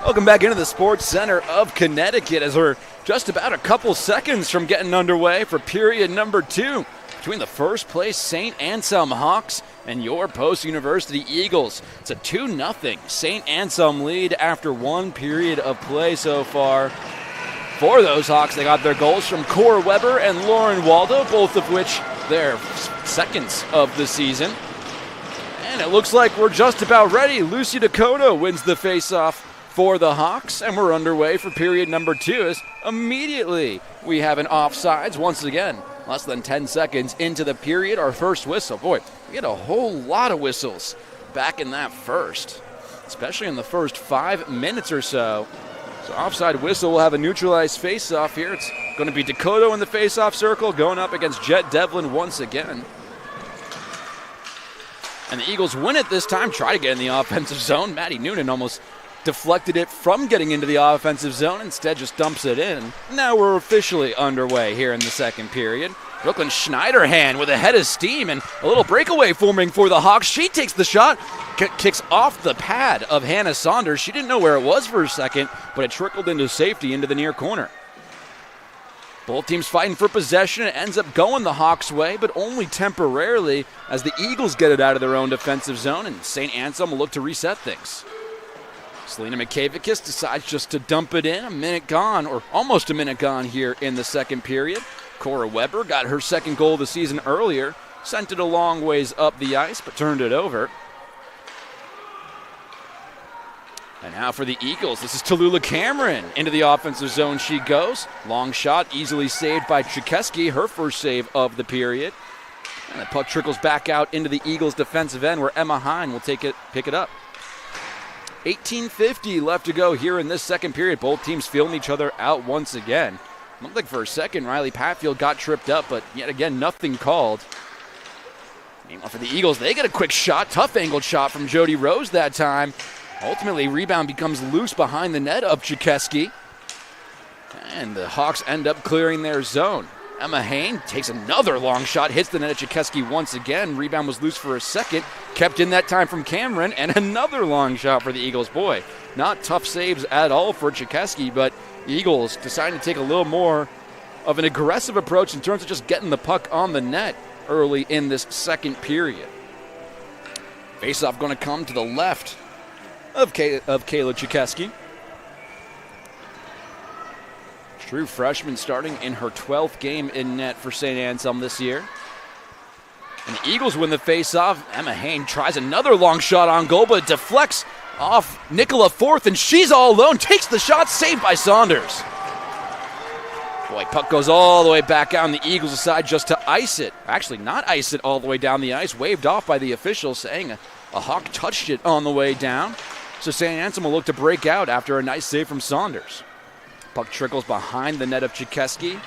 Welcome back into the Sports Center of Connecticut as we're just about a couple seconds from getting underway for period number 2 between the first place St. Anselm Hawks and your Post University Eagles. It's a 2-0 St. Anselm lead after one period of play so far. For those Hawks, they got their goals from Cora Weber and Lauren Waldo, both of which their seconds of the season. And it looks like we're just about ready. Lucy Dakota wins the faceoff for the Hawks, and we're underway for period number 2 as immediately we have an offsides once again. Less than 10 seconds into the period, our first whistle. Boy, we get a whole lot of whistles back in that first, especially in the first 5 minutes or so. So offside whistle will have a neutralized faceoff here. It's going to be Dakota in the faceoff circle going up against Jet Devlin once again. And the Eagles win it this time, try to get in the offensive zone. Maddie Noonan almost deflected it from getting into the offensive zone, instead just dumps it in. Now we're officially underway here in the second period. Brooklyn Schneiderhan with a head of steam and a little breakaway forming for the Hawks. She takes the shot, kicks off the pad of Hannah Saunders. She didn't know where it was for a second, but it trickled into safety into the near corner. Both teams fighting for possession. It ends up going the Hawks' way, but only temporarily as the Eagles get it out of their own defensive zone, and St. Anselm will look to reset things. Selena Mikavicus decides just to dump it in. A minute gone, or almost a minute gone here in the second period. Cora Weber got her second goal of the season earlier, sent it a long ways up the ice, but turned it over. And now for the Eagles, this is Tallulah Cameron. Into the offensive zone she goes. Long shot, easily saved by Tchaikovsky, her first save of the period. And the puck trickles back out into the Eagles' defensive end where Emma Hine will pick it up. 18:50 left to go here in this second period. Both teams feeling each other out once again. Looked like for a second Riley Patfield got tripped up, but yet again nothing called. Meanwhile for the Eagles, they get a quick shot, tough angled shot from Jody Rose that time. Ultimately, rebound becomes loose behind the net of Tchaikovsky. And the Hawks end up clearing their zone. Emma Hain takes another long shot, hits the net of Tchaikovsky once again. Rebound was loose for a second, kept in that time from Cameron, and another long shot for the Eagles. Boy, not tough saves at all for Tchaikovsky, but the Eagles deciding to take a little more of an aggressive approach in terms of just getting the puck on the net early in this second period. Faceoff going to come to the left of Kayla Tchaikovsky. True freshman starting in her 12th game in net for St. Anselm this year. And the Eagles win the faceoff. Emma Hain tries another long shot on goal, but it deflects off Nicola Forth, and she's all alone. Takes the shot, saved by Saunders. Boy, puck goes all the way back out, and the Eagles decide just to ice it. Actually, not ice it all the way down the ice. Waved off by the official, saying a Hawk touched it on the way down. So St. Anselm will look to break out after a nice save from Saunders. Puck trickles behind the net of Tchaikovsky.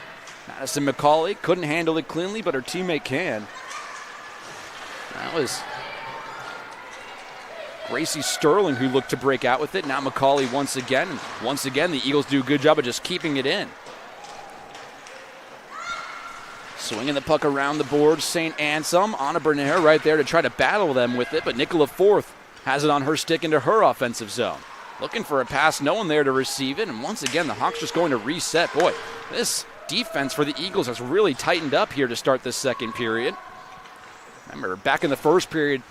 Madison McCauley couldn't handle it cleanly, but her teammate can. That was Gracie Sterling who looked to break out with it. Now McCauley once again. And once again, the Eagles do a good job of just keeping it in. Swinging the puck around the boards, St. Anselm. Anna Bernier right there to try to battle them with it, but Nicola Forth has it on her stick into her offensive zone. Looking for a pass, no one there to receive it, and once again, the Hawks just going to reset. Boy, this defense for the Eagles has really tightened up here to start this second period. Remember, back in the first period,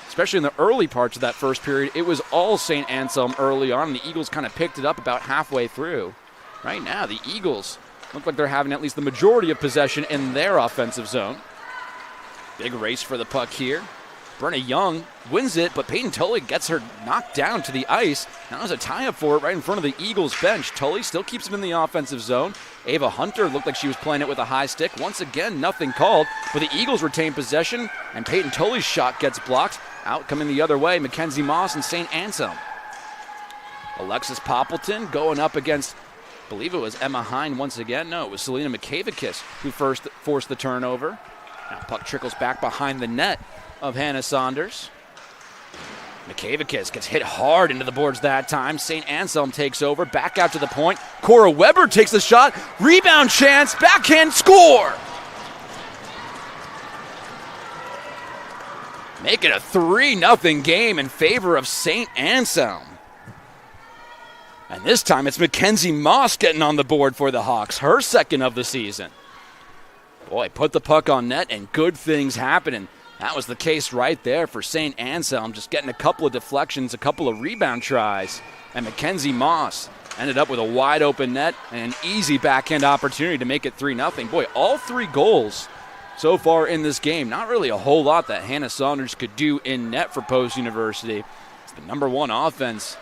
especially in the early parts of that first period, it was all St. Anselm early on, and the Eagles kind of picked it up about halfway through. Right now, the Eagles look like they're having at least the majority of possession in their offensive zone. Big race for the puck here. Brenna Young wins it, but Peyton Tully gets her knocked down to the ice. Now there's a tie-up for it right in front of the Eagles bench. Tully still keeps it in the offensive zone. Ava Hunter looked like she was playing it with a high stick. Once again, nothing called, but the Eagles retain possession, and Peyton Tully's shot gets blocked. Out coming the other way, Mackenzie Moss and St. Anselm. Alexis Poppleton going up against, I believe it was Emma Hine once again. No, it was Selena Mikavicus who first forced the turnover. Now puck trickles back behind the net of Hannah Saunders. Mikavicus gets hit hard into the boards that time. St. Anselm takes over, back out to the point. Cora Weber takes the shot. Rebound chance, backhand score! Make it a 3-0 game in favor of St. Anselm. And this time it's Mackenzie Moss getting on the board for the Hawks, her second of the season. Boy, put the puck on net and good things happening. That was the case right there for St. Anselm, just getting a couple of deflections, a couple of rebound tries. And Mackenzie Moss ended up with a wide open net and an easy backhand opportunity to make it 3-0. Boy, all 3 goals so far in this game. Not really a whole lot that Hannah Saunders could do in net for Post University. It's the number 1 offense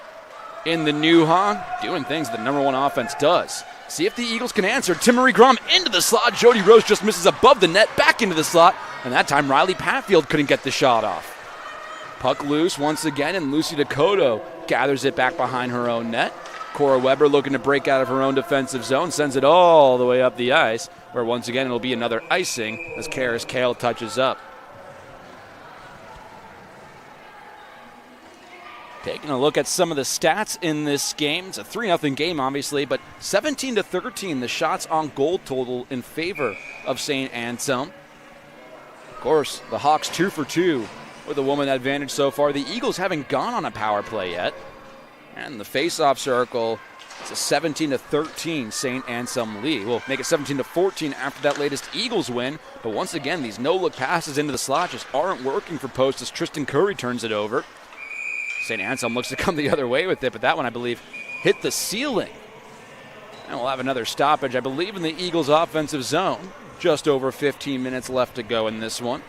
in the Newha, doing things the number 1 offense does. See if the Eagles can answer. Timmery Grom into the slot. Jody Rose just misses above the net, back into the slot. And that time Riley Patfield couldn't get the shot off. Puck loose once again, and Lucy Dakota gathers it back behind her own net. Cora Weber looking to break out of her own defensive zone, sends it all the way up the ice, where once again it'll be another icing as Karis Kale touches up. Taking a look at some of the stats in this game. It's a 3-0 game, obviously, but 17-13, the shots on goal total in favor of St. Anselm. Of course, the Hawks 2 for 2 with a woman advantage so far. The Eagles haven't gone on a power play yet. And the face-off circle, it's a 17-13 St. Anselm lead. We'll make it 17-14 after that latest Eagles win. But once again, these no-look passes into the slot just aren't working for Post as Tristan Curry turns it over. St. Anselm looks to come the other way with it, but that one, I believe, hit the ceiling. And we'll have another stoppage, I believe, in the Eagles' offensive zone. Just over 15 minutes left to go in this one.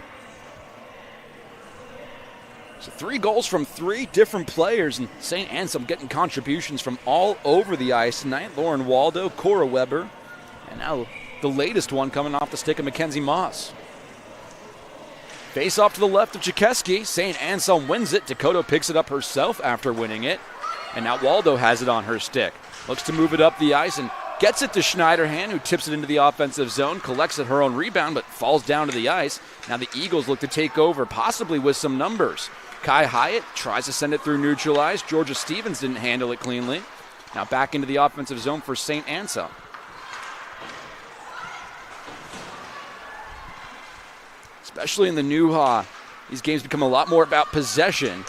So 3 goals from 3 different players, and St. Anselm getting contributions from all over the ice tonight. Lauren Waldo, Cora Weber, and now the latest one coming off the stick of Mackenzie Moss. Face off to the left of Chikeski. St. Anselm wins it. Dakota picks it up herself after winning it. And now Waldo has it on her stick. Looks to move it up the ice and gets it to Schneiderhan, who tips it into the offensive zone, collects it her own rebound, but falls down to the ice. Now the Eagles look to take over, possibly with some numbers. Kai Hyatt tries to send it through neutral ice. Georgia Stevens didn't handle it cleanly. Now back into the offensive zone for St. Anselm. Especially in the Newha, these games become a lot more about possession.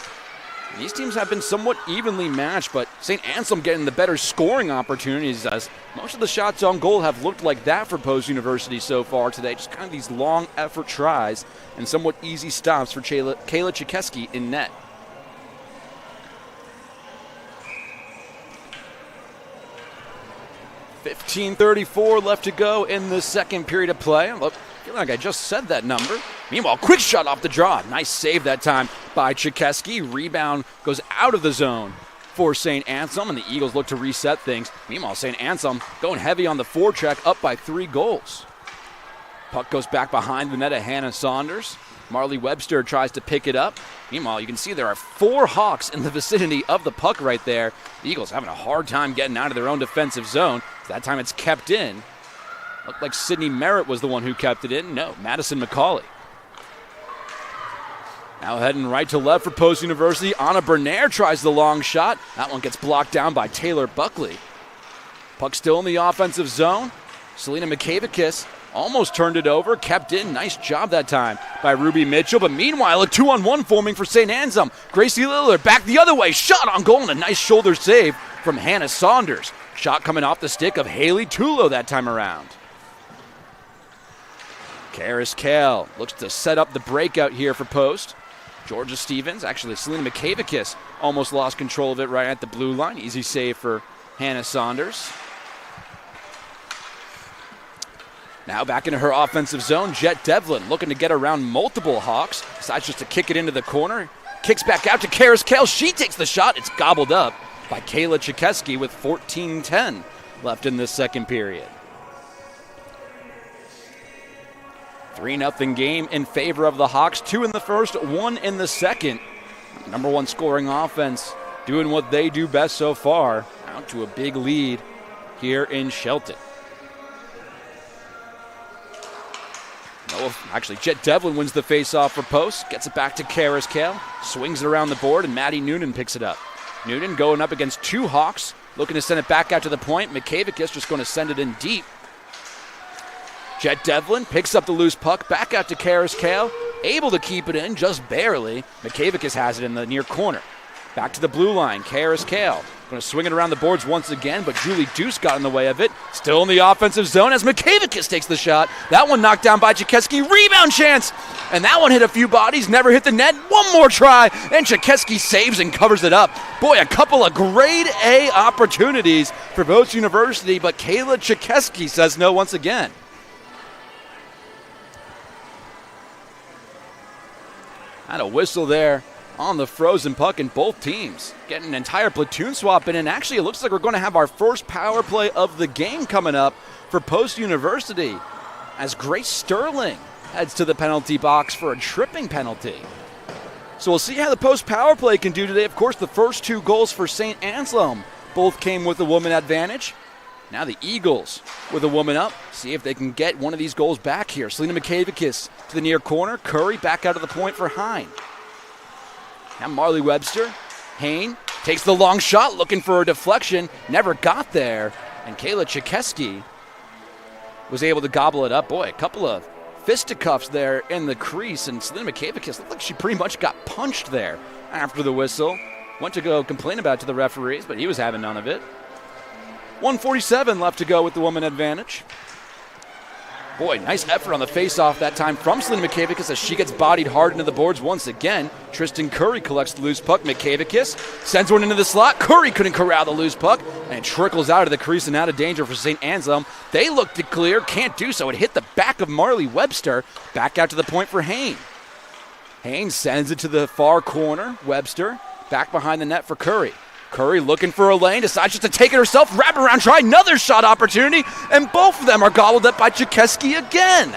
These teams have been somewhat evenly matched, but St. Anselm getting the better scoring opportunities as most of the shots on goal have looked like that for Post University so far today. Just kind of these long effort tries and somewhat easy stops for Kayla Chikeski in net. .34 left to go in the second period of play. Look, I feel like I just said that number. Meanwhile, quick shot off the draw. Nice save that time by Chikeski. Rebound goes out of the zone for St. Anselm, and the Eagles look to reset things. Meanwhile, St. Anselm going heavy on the forecheck, up by 3 goals. Puck goes back behind the net of Hannah Saunders. Marley Webster tries to pick it up. Meanwhile, you can see there are 4 Hawks in the vicinity of the puck right there. The Eagles having a hard time getting out of their own defensive zone. That time it's kept in. Looked like Sydney Merritt was the one who kept it in. No, Madison McCauley. Now heading right to left for Post University. Anna Bernaire tries the long shot. That one gets blocked down by Taylor Buckley. Puck still in the offensive zone. Selena Mikavakis almost turned it over, kept in. Nice job that time by Ruby Mitchell. But meanwhile, a 2-on-1 forming for St. Anselm. Gracie Lillard back the other way. Shot on goal and a nice shoulder save from Hannah Saunders. Shot coming off the stick of Haley Tulo that time around. Karis Kale looks to set up the breakout here for Post. Georgia Stevens, actually Selena Mikavakis almost lost control of it right at the blue line. Easy save for Hannah Saunders. Now back into her offensive zone, Jet Devlin looking to get around multiple Hawks. Decides just to kick it into the corner. Kicks back out to Karis Kale. She takes the shot. It's gobbled up by Kayla Chikeski with 14:10 left in this second period. 3-0 game in favor of the Hawks. 2 in the first, 1 in the second. Number 1 scoring offense doing what they do best so far. Out to a big lead here in Shelton. Actually, Jet Devlin wins the face-off for Post. Gets it back to Karis Kale. Swings it around the board, and Maddie Noonan picks it up. Noonan going up against 2 Hawks. Looking to send it back out to the point. Mikavakis just going to send it in deep. Jet Devlin picks up the loose puck, back out to Karis Kale, able to keep it in just barely. Mikavakis has it in the near corner. Back to the blue line, Karis Kale. Going to swing it around the boards once again, but Julie Deuce got in the way of it. Still in the offensive zone as Mikavicus takes the shot. That one knocked down by Chikeski. Rebound chance! And that one hit a few bodies, never hit the net. One more try, and Chikeski saves and covers it up. Boy, a couple of grade A opportunities for Post University, but Kayla Chikeski says no once again. And a whistle there on the frozen puck, and both teams getting an entire platoon swap in. And actually, it looks like we're going to have our first power play of the game coming up for Post University as Grace Sterling heads to the penalty box for a tripping penalty. So we'll see how the post power play can do today. Of course, the first 2 goals for St. Anselm both came with a woman advantage. Now the Eagles with a woman up. See if they can get one of these goals back here. Selena Mikavicus to the near corner. Curry back out of the point for Hine. Now Marley Webster. Hain takes the long shot, looking for a deflection. Never got there. And Kayla Chikeski was able to gobble it up. Boy, a couple of fisticuffs there in the crease. And Selena Mikavicus looked like she pretty much got punched there after the whistle. Went to go complain about it to the referees, but he was having none of it. 1:47 left to go with the woman advantage. Boy, nice effort on the face-off that time from Selena Mikavicus as she gets bodied hard into the boards once again. Tristan Curry collects the loose puck. Mikavicus sends one into the slot. Curry couldn't corral the loose puck, and it trickles out of the crease and out of danger for St. Anselm. They look to clear, can't do so. It hit the back of Marley Webster. Back out to the point for Hain. Hain sends it to the far corner. Webster back behind the net for Curry. Curry looking for a lane, decides just to take it herself, wrap around, try another shot opportunity, and both of them are gobbled up by Chikeski again.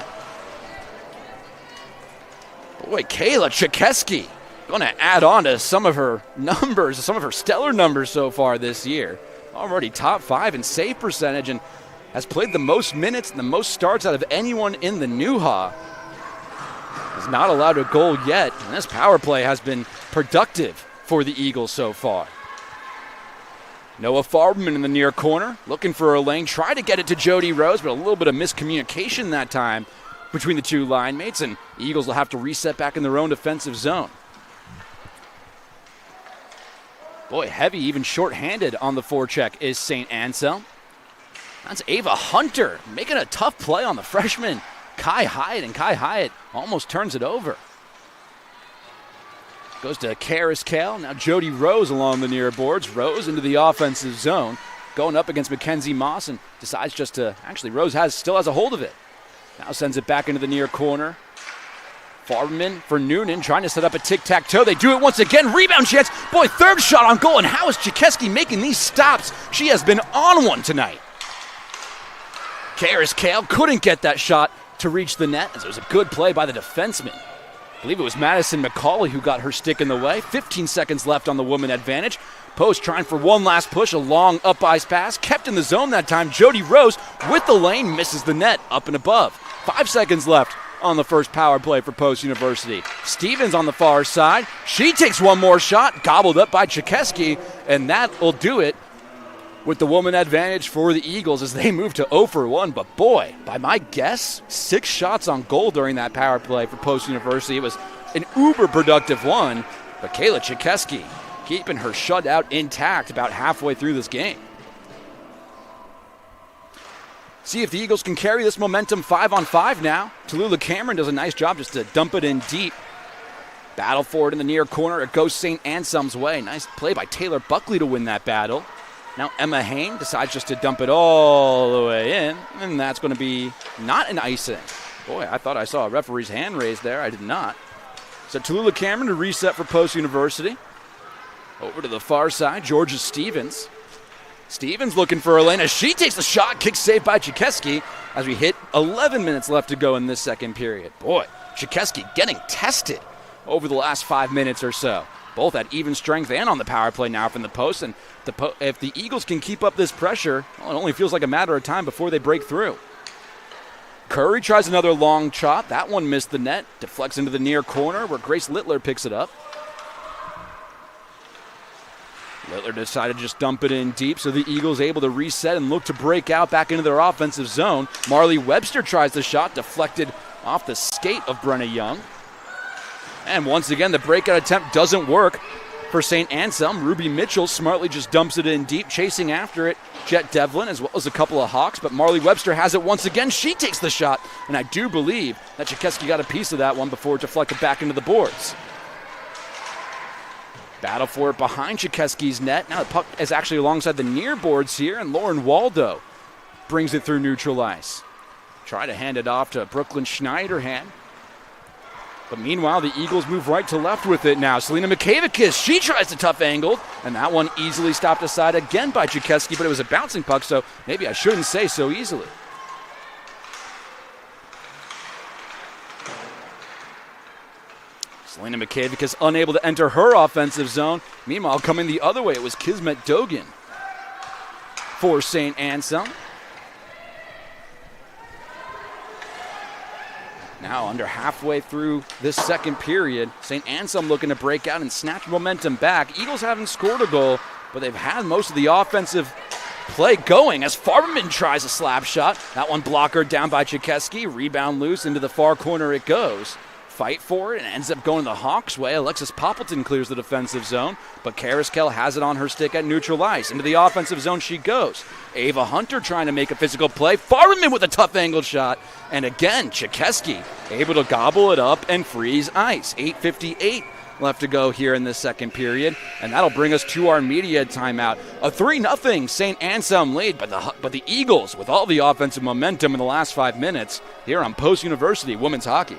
Boy, Kayla Chikeski going to add on to some of her numbers, some of her stellar numbers so far this year. Already top 5 in save percentage and has played the most minutes and the most starts out of anyone in the Newha. Has not allowed a goal yet, and this power play has been productive for the Eagles so far. Noah Farberman in the near corner, looking for a lane, tried to get it to Jody Rose, but a little bit of miscommunication that time between the 2 line mates, and the Eagles will have to reset back in their own defensive zone. Boy, heavy, even short-handed on the forecheck is St. Anselm. That's Ava Hunter making a tough play on the freshman Kai Hyatt, and Kai Hyatt almost turns it over. Goes to Karis Kale. Now Jody Rose along the near boards. Rose into the offensive zone. Going up against Mackenzie Moss and decides just to... Actually, Rose still has a hold of it. Now sends it back into the near corner. Farberman for Noonan trying to set up a tic-tac-toe. They do it once again. Rebound chance. Boy, third shot on goal. And how is Chikeski making these stops? She has been on one tonight. Karis Kale couldn't get that shot to reach the net as it was a good play by the defenseman. I believe it was Madison McCauley who got her stick in the way. 15 seconds left on the woman advantage. Post trying for one last push, a long up-ice pass. Kept in the zone that time. Jody Rose with the lane, misses the net up and above. 5 seconds left on the first power play for Post University. Stevens on the far side. She takes one more shot, gobbled up by Chikeski, and that will do it with the woman advantage for the Eagles as they move to 0 for 1. But boy, by my guess, 6 shots on goal during that power play for Post University. It was an uber productive one, but Kayla Chikeski keeping her shutout intact about halfway through this game. See if the Eagles can carry this momentum 5-on-5 now. Tallulah Cameron does a nice job just to dump it in deep. Battle for it in the near corner. It goes St. Anselm's way. Nice play by Taylor Buckley to win that battle. Now Emma Hain decides just to dump it all the way in, and that's going to be not an icing. Boy, I thought I saw a referee's hand raised there. I did not. So Tallulah Cameron to reset for Post University. Over to the far side, Georgia Stevens. Stevens looking for a lane as she takes the shot, kick saved by Chikeski as we hit 11 minutes left to go in this second period. Boy, Chikeski getting tested over the last 5 minutes or so. Both at even strength and on the power play now from the post. And if the Eagles can keep up this pressure, well, it only feels like a matter of time before they break through. Curry tries another long shot. That one missed the net. Deflects into the near corner where Grace Littler picks it up. Littler decided to just dump it in deep, so the Eagles able to reset and look to break out back into their offensive zone. Marley Webster tries the shot, deflected off the skate of Brenna Young. And once again, the breakout attempt doesn't work. For St. Anselm, Ruby Mitchell smartly just dumps it in deep, chasing after it Jet Devlin as well as a couple of Hawks, but Marley Webster has it once again. She takes the shot, and I do believe that Chikeski got a piece of that one before it deflected back into the boards. Battle for it behind Chikeski's net. Now the puck is actually alongside the near boards here, and Lauren Waldo brings it through neutral ice. Try to hand it off to Brooklyn Schneiderhan. But meanwhile, the Eagles move right to left with it now. Selena Mikavicus, she tries to tough angle, and that one easily stopped aside again by Chikeski, but it was a bouncing puck, so maybe I shouldn't say so easily. Selena Mikavicus unable to enter her offensive zone. Meanwhile, coming the other way, it was Kismet Dogan for St. Anselm. Now under halfway through this second period, St. Anselm looking to break out and snatch momentum back. Eagles haven't scored a goal, but they've had most of the offensive play going as Farberman tries a slap shot. That one blocker down by Chikeski. Rebound loose into the far corner it goes. Fight for it and ends up going the Hawks' way. Alexis Poppleton clears the defensive zone, but Carrasquel has it on her stick at neutral ice. Into the offensive zone she goes. Ava Hunter trying to make a physical play. Farberman with a tough angled shot. And again, Chikeski able to gobble it up and freeze ice. 8:58 left to go here in the second period, and that'll bring us to our media timeout. A 3-0 St. Anselm lead, but the Eagles with all the offensive momentum in the last 5 minutes here on Post University Women's Hockey.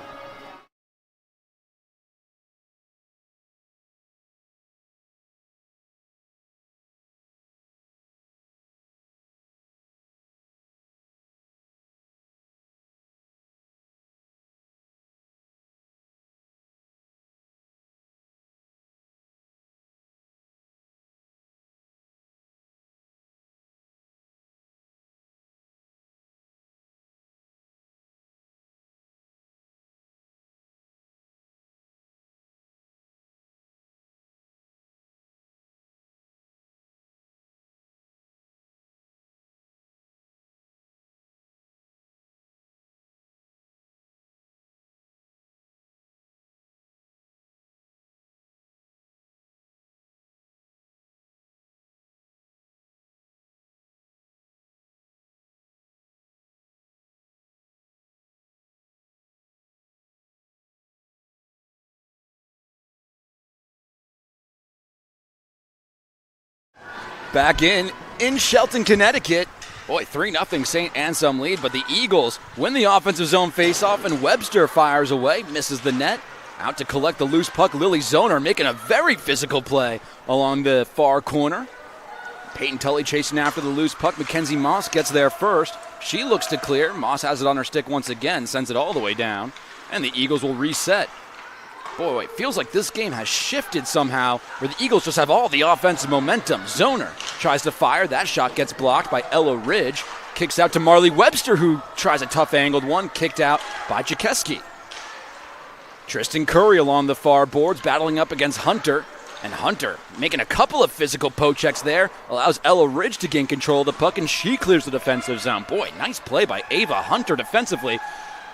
Back in Shelton, Connecticut. Boy, 3-0 St. Anselm lead, but the Eagles win the offensive zone faceoff, and Webster fires away, misses the net. Out to collect the loose puck, Lily Zoner making a very physical play along the far corner. Peyton Tully chasing after the loose puck. Mackenzie Moss gets there first. She looks to clear. Moss has it on her stick once again, sends it all the way down, and the Eagles will reset. Boy, it feels like this game has shifted somehow, where the Eagles just have all the offensive momentum. Zoner tries to fire. That shot gets blocked by Ella Ridge. Kicks out to Marley Webster, who tries a tough angled one. Kicked out by Chikeski. Tristan Curry along the far boards, battling up against Hunter. And Hunter making a couple of physical poke checks there. Allows Ella Ridge to gain control of the puck, and she clears the defensive zone. Boy, nice play by Ava Hunter defensively.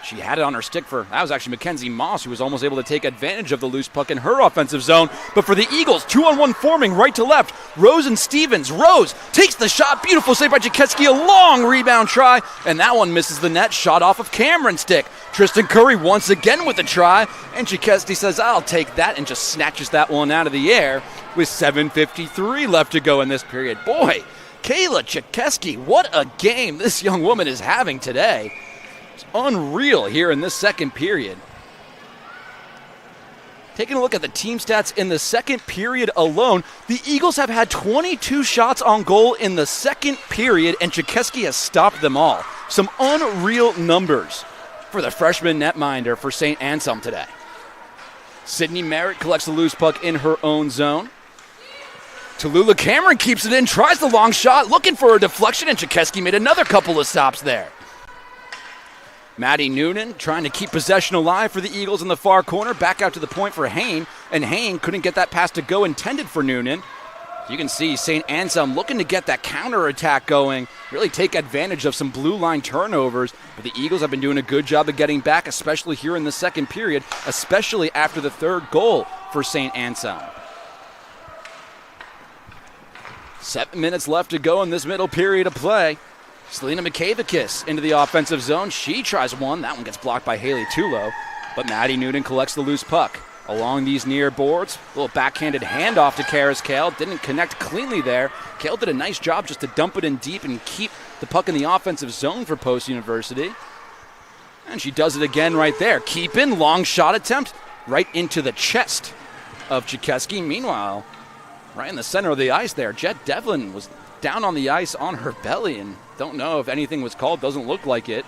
She had it on her stick that was actually Mackenzie Moss, who was almost able to take advantage of the loose puck in her offensive zone. But for the Eagles, 2-on-1 forming right to left. Rose and Stevens. Rose takes the shot. Beautiful save by Chikeski. A long rebound try, and that one misses the net. Shot off of Cameron's stick. Tristan Curry once again with a try, and Chikeski says, I'll take that, and just snatches that one out of the air with 7:53 left to go in this period. Boy, Kayla Chikeski, what a game this young woman is having today. It's unreal here in this second period. Taking a look at the team stats in the second period alone, the Eagles have had 22 shots on goal in the second period, and Chikeski has stopped them all. Some unreal numbers for the freshman netminder for St. Anselm today. Sydney Merritt collects the loose puck in her own zone. Tallulah Cameron keeps it in, tries the long shot, looking for a deflection, and Chikeski made another couple of stops there. Maddie Noonan trying to keep possession alive for the Eagles in the far corner. Back out to the point for Hain, and Hain couldn't get that pass to go intended for Noonan. You can see St. Anselm looking to get that counterattack going, really take advantage of some blue line turnovers, but the Eagles have been doing a good job of getting back, especially here in the second period, especially after the third goal for St. Anselm. 7 minutes left to go in this middle period of play. Selena Mikavakis into the offensive zone. She tries one. That one gets blocked by Haley Tulo. But Maddie Noonan collects the loose puck. Along these near boards, a little backhanded handoff to Karis Kale. Didn't connect cleanly there. Kale did a nice job just to dump it in deep and keep the puck in the offensive zone for Post University. And she does it again right there. Keep in, long shot attempt right into the chest of Chikeski. Meanwhile, right in the center of the ice there, Jet Devlin was down on the ice on her belly, and don't know if anything was called. Doesn't look like it.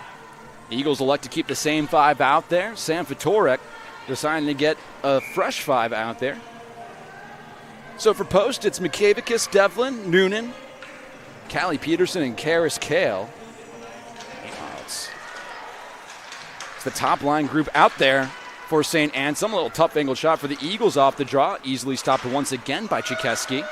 The Eagles elect to keep the same 5 out there. Sam Fatorek deciding to get a fresh 5 out there. So for Post, it's Mikavakis, Devlin, Noonan, Callie Peterson, and Karis Kale. It's the top line group out there for St. Anselm. A little tough angled shot for the Eagles off the draw. Easily stopped once again by Chikeski.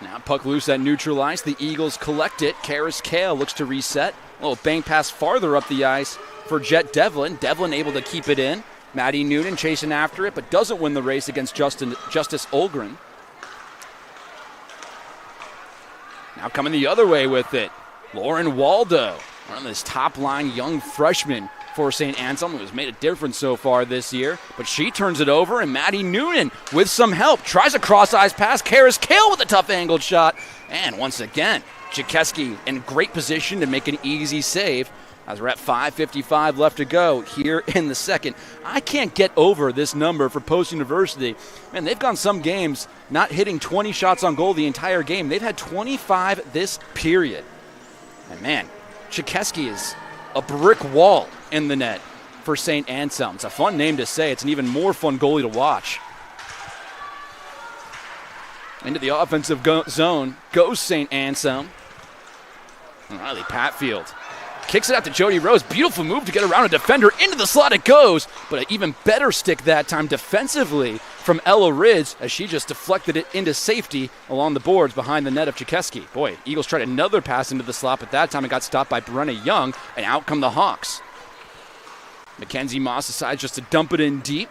Now puck loose at neutral ice. The Eagles collect it. Karis Kale looks to reset. A little bank pass farther up the ice for Jet Devlin. Devlin able to keep it in. Maddie Noonan chasing after it, but doesn't win the race against Justice Olgren. Now coming the other way with it, Lauren Waldo, one of this top-line young freshman for St. Anselm, who has made a difference so far this year. But she turns it over, and Maddie Noonan, with some help, tries a cross-ice pass. Karis Kale with a tough angled shot. And once again, Chikeski in great position to make an easy save as we're at 5:55 left to go here in the second. I can't get over this number for Post University. Man, they've gone some games not hitting 20 shots on goal the entire game. They've had 25 this period. And man, Chikeski is a brick wall in the net for St. Anselm. It's a fun name to say. It's an even more fun goalie to watch. Into the offensive zone goes St. Anselm. Riley Patfield kicks it out to Jody Rose. Beautiful move to get around a defender. Into the slot it goes, but an even better stick that time defensively from Ella Ridge as she just deflected it into safety along the boards behind the net of Chikeski. Boy, Eagles tried another pass into the slot, but that time it got stopped by Brenna Young, and out come the Hawks. Mackenzie Moss decides just to dump it in deep,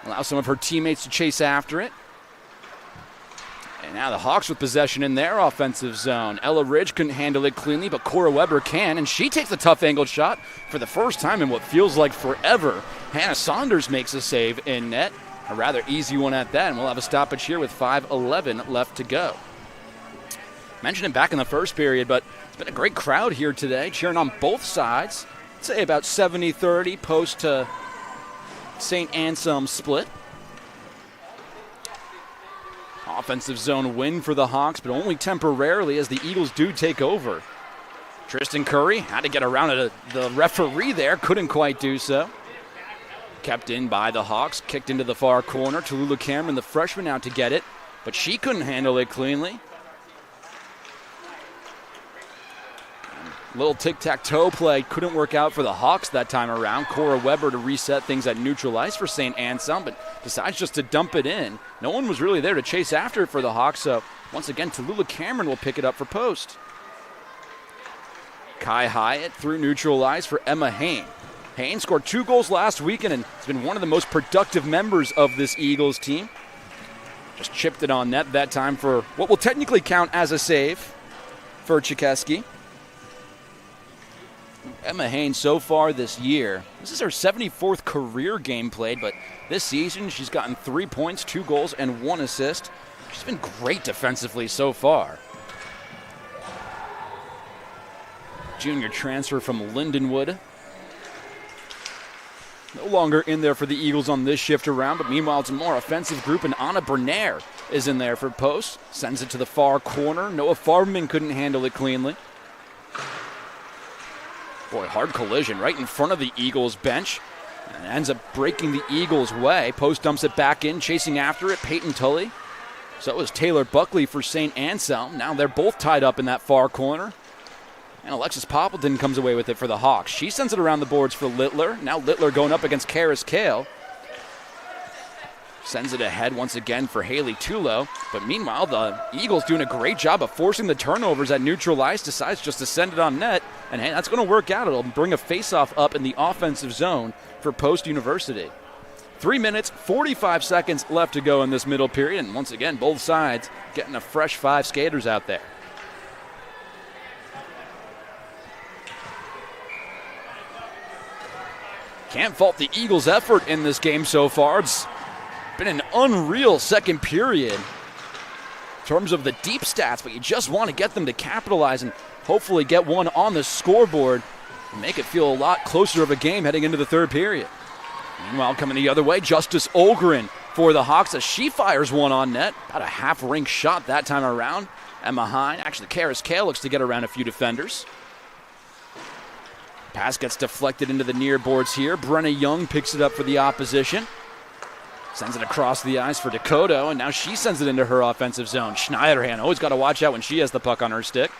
allow some of her teammates to chase after it. And now the Hawks with possession in their offensive zone. Ella Ridge couldn't handle it cleanly, but Cora Weber can, and she takes a tough angled shot for the first time in what feels like forever. Hannah Saunders makes a save in net, a rather easy one at that, and we'll have a stoppage here with 5:11 left to go. Mentioned it back in the first period, but it's been a great crowd here today, cheering on both sides. I'd say about 70-30 Post to St. Anselm split. Offensive zone win for the Hawks, but only temporarily as the Eagles do take over. Tristan Curry had to get around the referee there, couldn't quite do so. Kept in by the Hawks, kicked into the far corner. Tallulah Cameron, the freshman, out to get it, but she couldn't handle it cleanly. Little tic-tac-toe play couldn't work out for the Hawks that time around. Cora Weber to reset things at neutral ice for St. Anselm, but decides just to dump it in. No one was really there to chase after it for the Hawks, so once again, Tallulah Cameron will pick it up for Post. Kai Hyatt through neutral ice for Emma Hain. Hain scored 2 goals last weekend and has been one of the most productive members of this Eagles team. Just chipped it on net that time for what will technically count as a save for Chikeski. Emma Hain so far this year, this is her 74th career game played, but this season she's gotten 3 points, 2 goals, and 1 assist. She's been great defensively so far. Junior transfer from Lindenwood. No longer in there for the Eagles on this shift around, but meanwhile it's a more offensive group, and Anna Bernaire is in there for Post. Sends it to the far corner. Noah Farberman couldn't handle it cleanly. Boy, hard collision right in front of the Eagles bench. And ends up breaking the Eagles' way. Post dumps it back in, chasing after it, Peyton Tully. So it was Taylor Buckley for St. Anselm. Now they're both tied up in that far corner. And Alexis Poppleton comes away with it for the Hawks. She sends it around the boards for Littler. Now Littler going up against Karis Kale. Sends it ahead once again for Haley Tulo. But meanwhile, the Eagles doing a great job of forcing the turnovers at neutral ice. Decides just to send it on net. And hey, that's going to work out. It'll bring a faceoff up in the offensive zone for Post University. 3 minutes, 45 seconds left to go in this middle period. And once again, both sides getting a fresh 5 skaters out there. Can't fault the Eagles' effort in this game so far. It's been an unreal second period in terms of the deep stats, but you just want to get them to capitalize and hopefully get one on the scoreboard and make it feel a lot closer of a game heading into the third period. Meanwhile, coming the other way, Justice Olgren for the Hawks as she fires one on net. About a half-ring shot that time around. Emma Hine, actually Karis Kale looks to get around a few defenders. Pass gets deflected into the near boards here. Brenna Young picks it up for the opposition. Sends it across the ice for Dakota, and now she sends it into her offensive zone. Schneiderhan always got to watch out when she has the puck on her stick.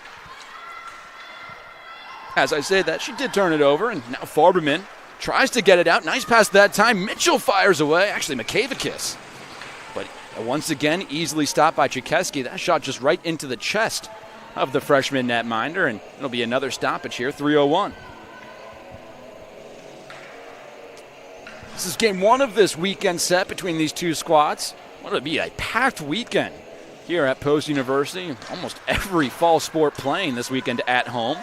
As I say that, she did turn it over, and now Farberman tries to get it out. Nice pass that time. Mitchell fires away. Actually, McKavikis. But once again, easily stopped by Chikeski. That shot just right into the chest of the freshman netminder, and it'll be another stoppage here, 3:01. This is game 1 of this weekend set between these two squads. What will be a packed weekend here at Post University. Almost every fall sport playing this weekend at home.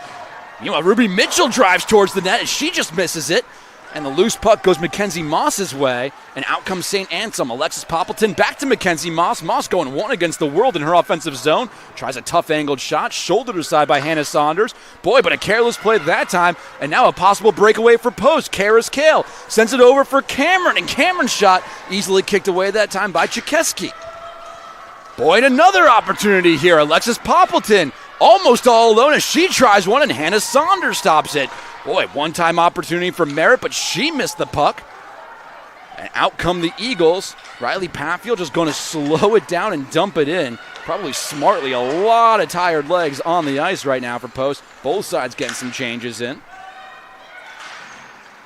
Meanwhile, Ruby Mitchell drives towards the net and she just misses it. And the loose puck goes Mackenzie Moss's way. And out comes St. Anselm. Alexis Poppleton back to Mackenzie Moss. Moss going one against the world in her offensive zone. Tries a tough angled shot. Shouldered aside by Hannah Saunders. Boy, but a careless play that time. And now a possible breakaway for Post. Karis Kale sends it over for Cameron. And Cameron's shot easily kicked away that time by Chikeski. Boy, and another opportunity here. Alexis Poppleton almost all alone as she tries one. And Hannah Saunders stops it. Boy, one-time opportunity for Merritt, but she missed the puck. And out come the Eagles. Riley Patfield just going to slow it down and dump it in. Probably smartly. A lot of tired legs on the ice right now for Post. Both sides getting some changes in.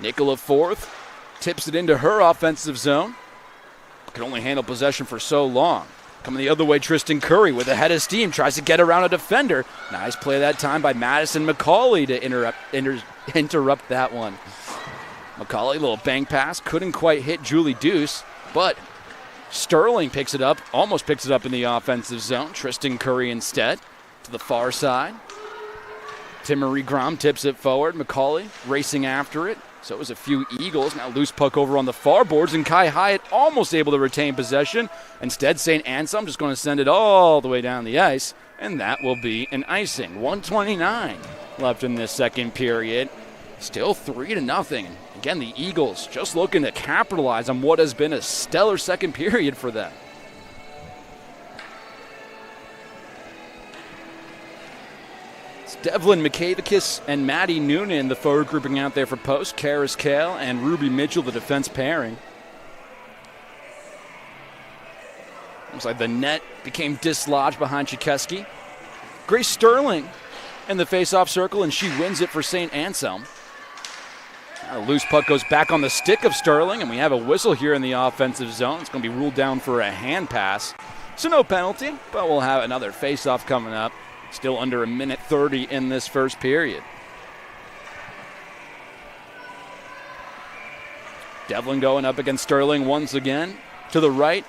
Nicola Forth tips it into her offensive zone. Can only handle possession for so long. Coming the other way, Tristan Curry with a head of steam. Tries to get around a defender. Nice play that time by Madison McCauley to interrupt that one. McCauley, little bank pass. Couldn't quite hit Julie Deuce, but Sterling picks it up. Almost picks it up in the offensive zone. Tristan Curry instead to the far side. Timmery Grom tips it forward. McCauley racing after it. So it was a few Eagles. Now loose puck over on the far boards, and Kai Hyatt almost able to retain possession. Instead, St. Anselm just going to send it all the way down the ice, and that will be an icing. 1:29 left in this second period. Still 3-0. Again, the Eagles just looking to capitalize on what has been a stellar second period for them. Devlin McKavikis and Maddie Noonan, the forward grouping out there for Post. Karis Kale and Ruby Mitchell, the defense pairing. Looks like the net became dislodged behind Chikeski. Grace Sterling in the face-off circle, and she wins it for St. Anselm. Now the loose puck goes back on the stick of Sterling, and we have a whistle here in the offensive zone. It's going to be ruled down for a hand pass. So no penalty, but we'll have another face-off coming up. Still under 1:30 in this first period. Devlin going up against Sterling once again to the right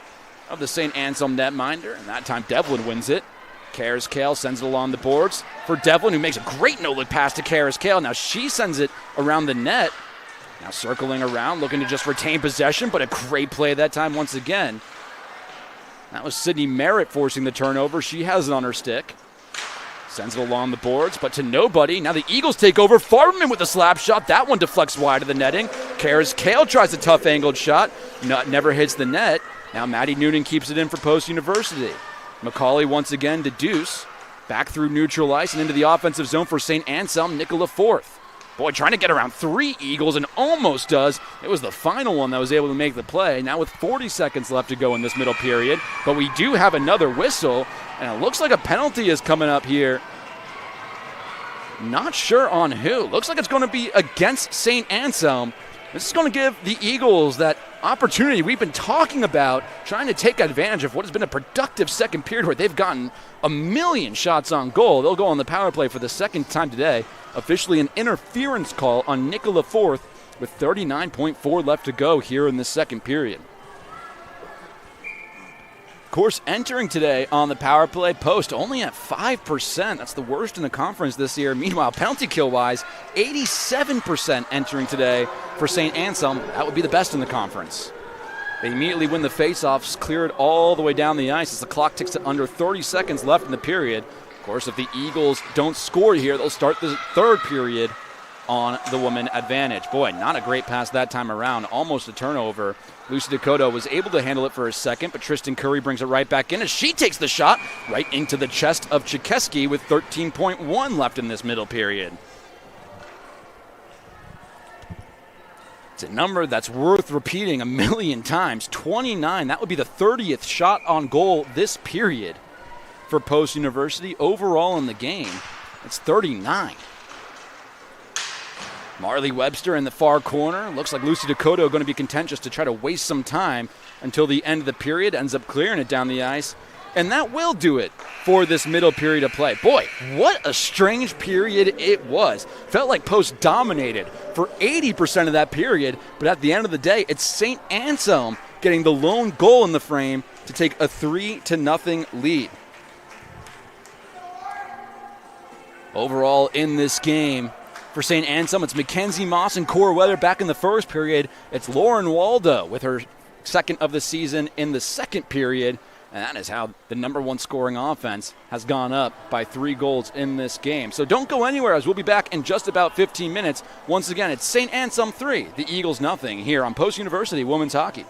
of the St. Anselm netminder, and that time Devlin wins it. Karis Kale sends it along the boards for Devlin, who makes a great no-look pass to Karis Kale. Now she sends it around the net. Now circling around, looking to just retain possession, but a great play that time once again. That was Sydney Merritt forcing the turnover. She has it on her stick. Sends it along the boards, but to nobody. Now the Eagles take over. Farberman with a slap shot. That one deflects wide of the netting. Karis Kale tries a tough angled shot. Never hits the net. Now Maddie Noonan keeps it in for Post University. McCauley once again to Deuce. Back through neutral ice and into the offensive zone for St. Anselm. Nicola Forth. Boy, trying to get around 3 Eagles and almost does. It was the final one that was able to make the play. Now with 40 seconds left to go in this middle period. But we do have another whistle. And it looks like a penalty is coming up here. Not sure on who. Looks like it's going to be against St. Anselm. This is going to give the Eagles that opportunity we've been talking about, trying to take advantage of what has been a productive second period where they've gotten 1,000,000 shots on goal. They'll go on the power play for the second time today. Officially an interference call on Nicola Forth with 39.4 left to go here in the second period. Of course, entering today on the power play, Post only at 5%. That's the worst in the conference this year. Meanwhile, penalty kill-wise, 87% entering today for St. Anselm. That would be the best in the conference. They immediately win the faceoffs, clear it all the way down the ice as the clock ticks to under 30 seconds left in the period. Of course, if the Eagles don't score here, they'll start the third period on the woman advantage. Boy, not a great pass that time around. Almost a turnover. Lucy Dakota was able to handle it for a second, but Tristan Curry brings it right back in as she takes the shot right into the chest of Chikeski with 13.1 left in this middle period. It's a number that's worth repeating a million times. 29. That would be the 30th shot on goal this period for Post University. Overall in the game, it's 39. Marley Webster in the far corner. Looks like Lucy Dakota going to be contentious to try to waste some time until the end of the period. Ends up clearing it down the ice. And that will do it for this middle period of play. Boy, what a strange period it was. Felt like Post dominated for 80% of that period, but at the end of the day, it's St. Anselm getting the lone goal in the frame to take a 3-0 lead. Overall in this game, for St. Anselm, it's Mackenzie Moss and Cora Weather back in the first period. It's Lauren Waldo with her second of the season in the second period. And that is how the number one scoring offense has gone up by 3 goals in this game. So don't go anywhere as we'll be back in just about 15 minutes. Once again, it's St. Anselm 3, the Eagles nothing here on Post University Women's Hockey.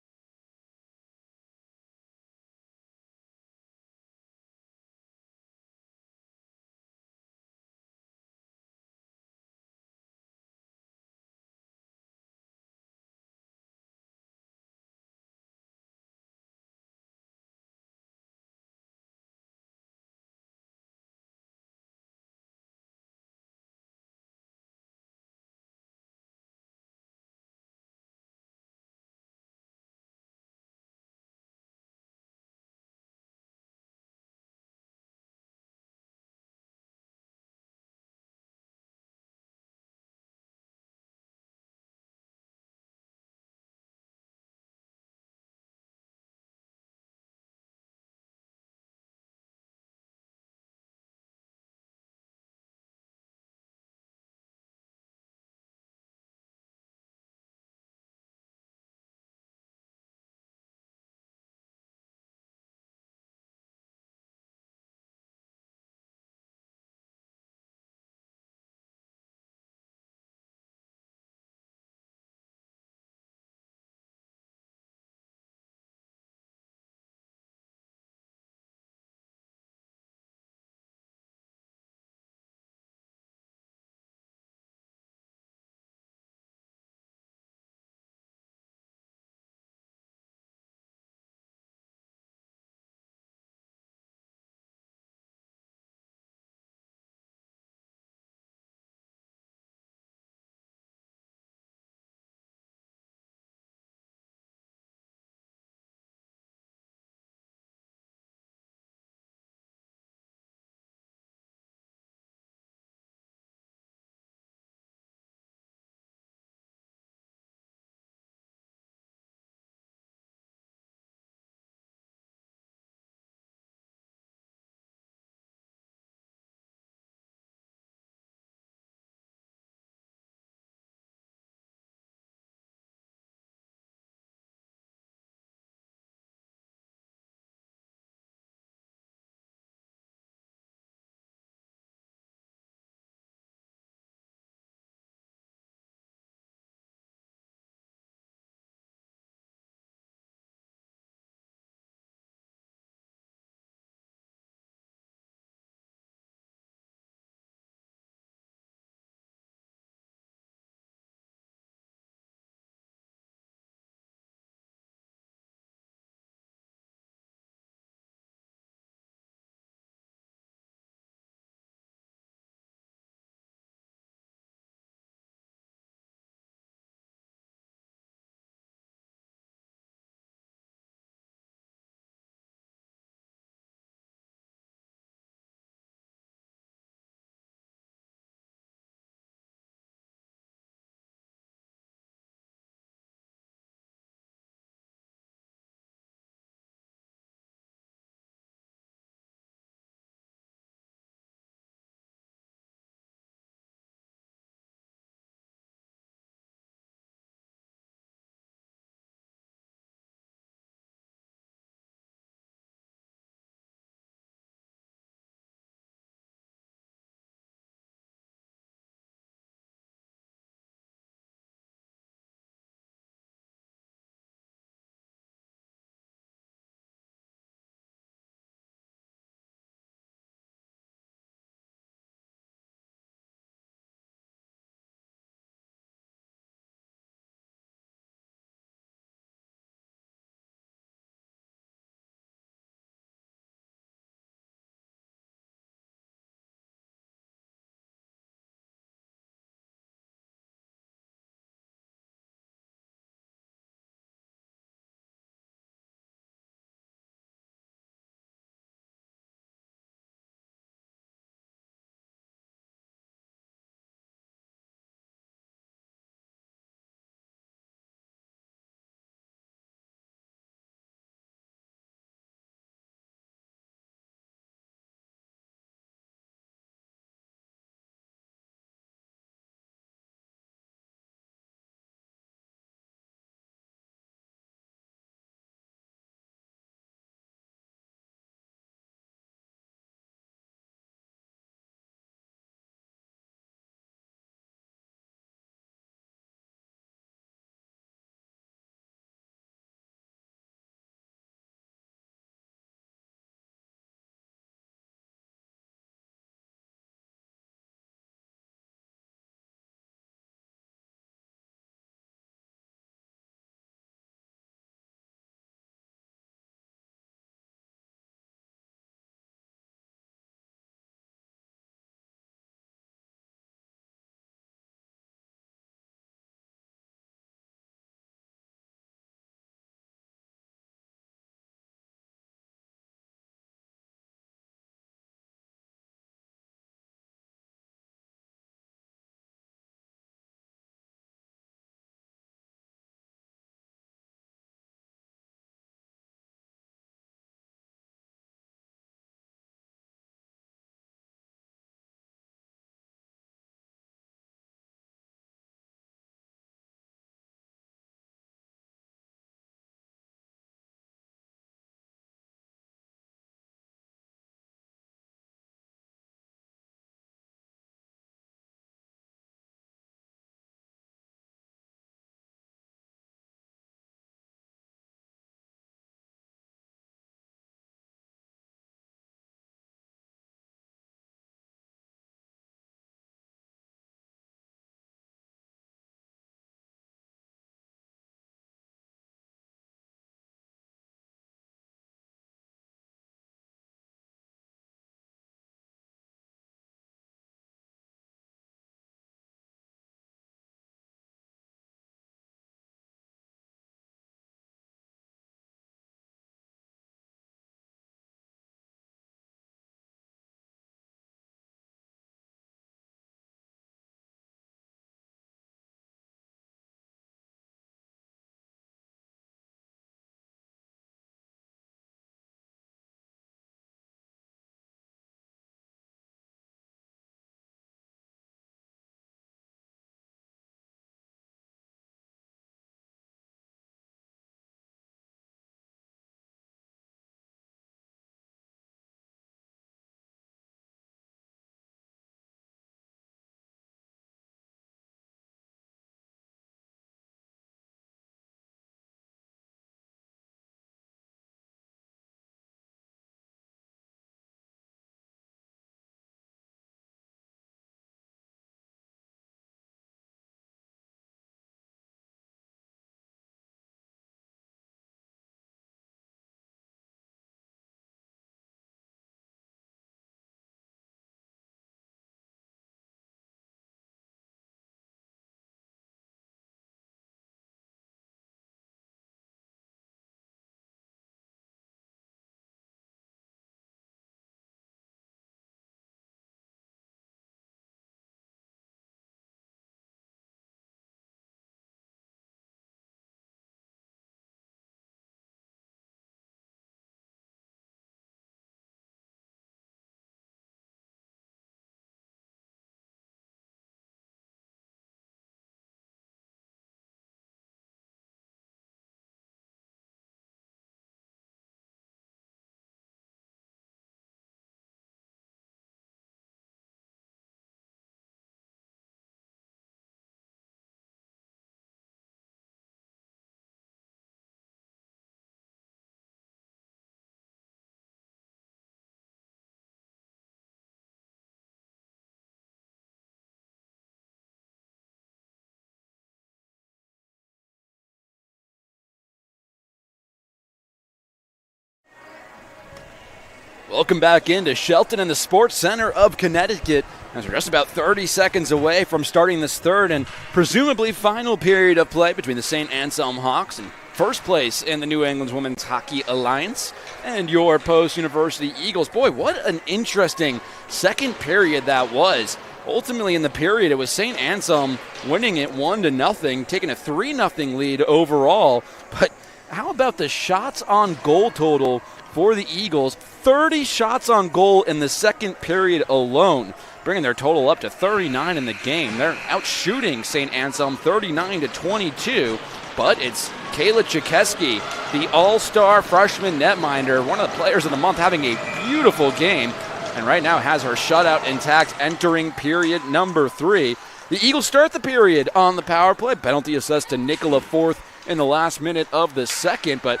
Welcome back into Shelton and the Sports Center of Connecticut, as we're just about 30 seconds away from starting this third and presumably final period of play between the St. Anselm Hawks in first place in the New England Women's Hockey Alliance and your post-University Eagles. Boy, what an interesting second period that was. Ultimately, in the period, it was St. Anselm winning it 1-0, taking a 3-0 lead overall. But how about the shots on goal total for the Eagles? 30 shots on goal in the second period alone, bringing their total up to 39 in the game. They're outshooting St. Anselm 39-22, but it's Kayla Chikeski, the all-star freshman netminder, one of the players of the month, having a beautiful game, and right now has her shutout intact entering period number 3. The Eagles start the period on the power play. Penalty assessed to Nicola Forth in the last minute of the second, but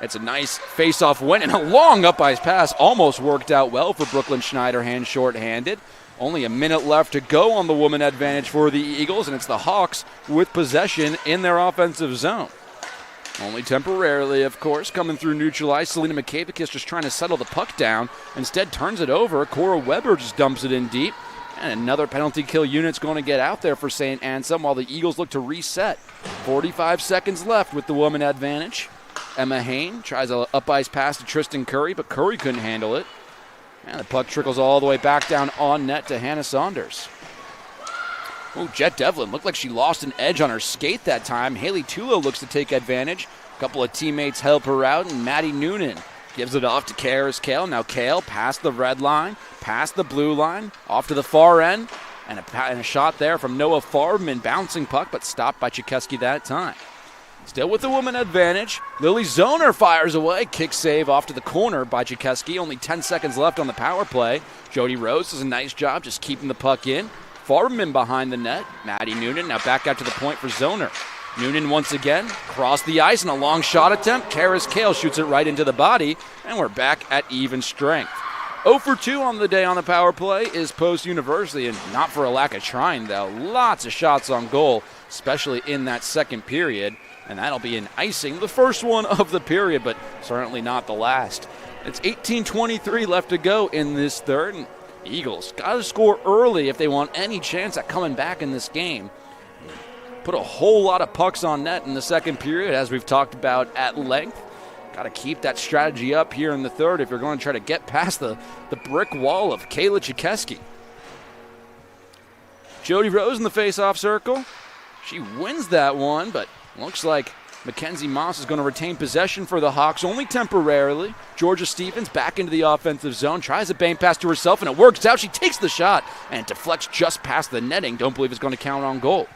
it's a nice face-off win, and a long up-ice pass almost worked out well for Brooklyn Schneiderhan short-handed. Only a minute left to go on the woman advantage for the Eagles, and it's the Hawks with possession in their offensive zone. Only temporarily, of course, coming through neutral ice. Selena Mikavicus just trying to settle the puck down. Instead, turns it over. Cora Weber just dumps it in deep. And another penalty kill unit's going to get out there for St. Anselm while the Eagles look to reset. 45 seconds left with the woman advantage. Emma Hain tries an up-ice pass to Tristan Curry, but Curry couldn't handle it. And the puck trickles all the way back down on net to Hannah Saunders. Oh, Jet Devlin looked like she lost an edge on her skate that time. Haley Tulo looks to take advantage. A couple of teammates help her out, and Maddie Noonan gives it off to Karis Kale. Now Kale past the red line, past the blue line, off to the far end, and a shot there from Noah Farbman, bouncing puck, but stopped by Chikeski that time. Still with the woman advantage, Lily Zoner fires away. Kick save off to the corner by Chikeski. Only 10 seconds left on the power play. Jody Rose does a nice job just keeping the puck in. Farbman behind the net. Maddie Noonan now back out to the point for Zoner. Noonan once again, cross the ice in a long shot attempt. Karis Kale shoots it right into the body, and we're back at even strength. 0 for 2 on the day on the power play is Post University, and not for a lack of trying, though. Lots of shots on goal, especially in that second period, and that'll be an icing, the first one of the period, but certainly not the last. It's 18:23 left to go in this third, and Eagles got to score early if they want any chance at coming back in this game. Put a whole lot of pucks on net in the second period, as we've talked about at length. Got to keep that strategy up here in the third if you're going to try to get past the brick wall of Kayla Chikeski. Jody Rose in the face-off circle. She wins that one, but looks like Mackenzie Moss is going to retain possession for the Hawks only temporarily. Georgia Stevens back into the offensive zone, tries a bang pass to herself, and it works out. She takes the shot, and it deflects just past the netting. Don't believe it's going to count on goal.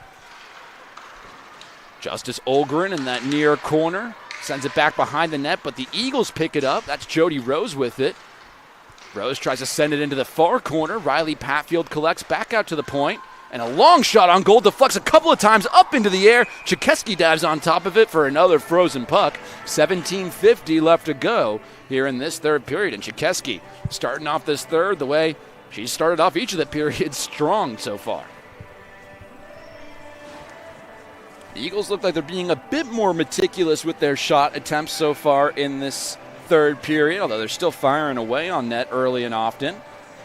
Justice Olgren in that near corner. Sends it back behind the net, but the Eagles pick it up. That's Jody Rose with it. Rose tries to send it into the far corner. Riley Patfield collects back out to the point. And a long shot on goal, deflects a couple of times up into the air. Chikeski dives on top of it for another frozen puck. 17:50 left to go here in this third period. And Chikeski starting off this third the way she started off each of the periods strong so far. The Eagles look like they're being a bit more meticulous with their shot attempts so far in this third period, although they're still firing away on net early and often.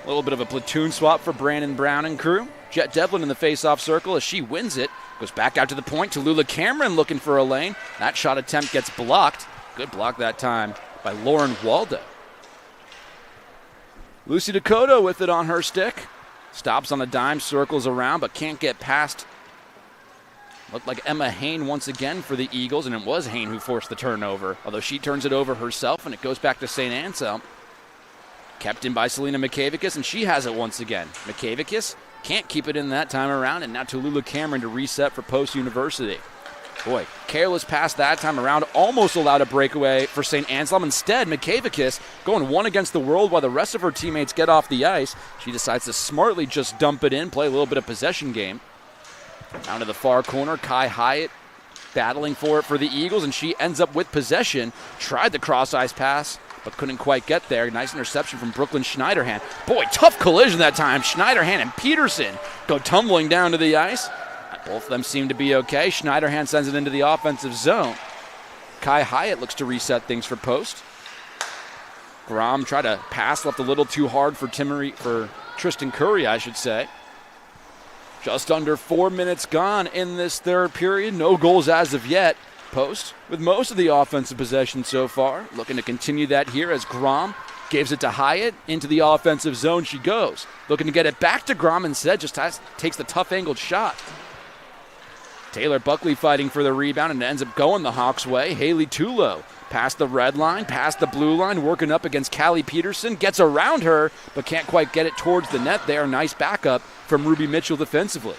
A little bit of a platoon swap for Brandon Brown and crew. Jet Devlin in the face-off circle as she wins it. Goes back out to the point to Lula Cameron looking for a lane. That shot attempt gets blocked. Good block that time by Lauren Waldo. Lucy Dakota with it on her stick. Stops on a dime, circles around, but can't get past. Looked like Emma Hain once again for the Eagles, and it was Hain who forced the turnover, although she turns it over herself, and it goes back to St. Anselm. Kept in by Selena Mikavicus, and she has it once again. Mikavicus can't keep it in that time around, and now Tallulah Cameron to reset for Post University. Boy, careless pass that time around, almost allowed a breakaway for St. Anselm. Instead, Mikavicus going one against the world while the rest of her teammates get off the ice. She decides to smartly just dump it in, play a little bit of possession game. Down to the far corner, Kai Hyatt battling for it for the Eagles, and she ends up with possession. Tried the cross-ice pass, but couldn't quite get there. Nice interception from Brooklyn Schneiderhan. Boy, tough collision that time. Schneiderhan and Peterson go tumbling down to the ice. Both of them seem to be okay. Schneiderhan sends it into the offensive zone. Kai Hyatt looks to reset things for Post. Grom tried to pass, left a little too hard for Tristan Curry, I should say. Just under 4 minutes gone in this third period. No goals as of yet. Post with most of the offensive possession so far. Looking to continue that here as Grom gives it to Hyatt. Into the offensive zone she goes. Looking to get it back to Grom instead. Just takes the tough angled shot. Taylor Buckley fighting for the rebound and ends up going the Hawks' way. Haley Tulo past the red line, past the blue line, working up against Callie Peterson. Gets around her, but can't quite get it towards the net there. Nice backup from Ruby Mitchell defensively.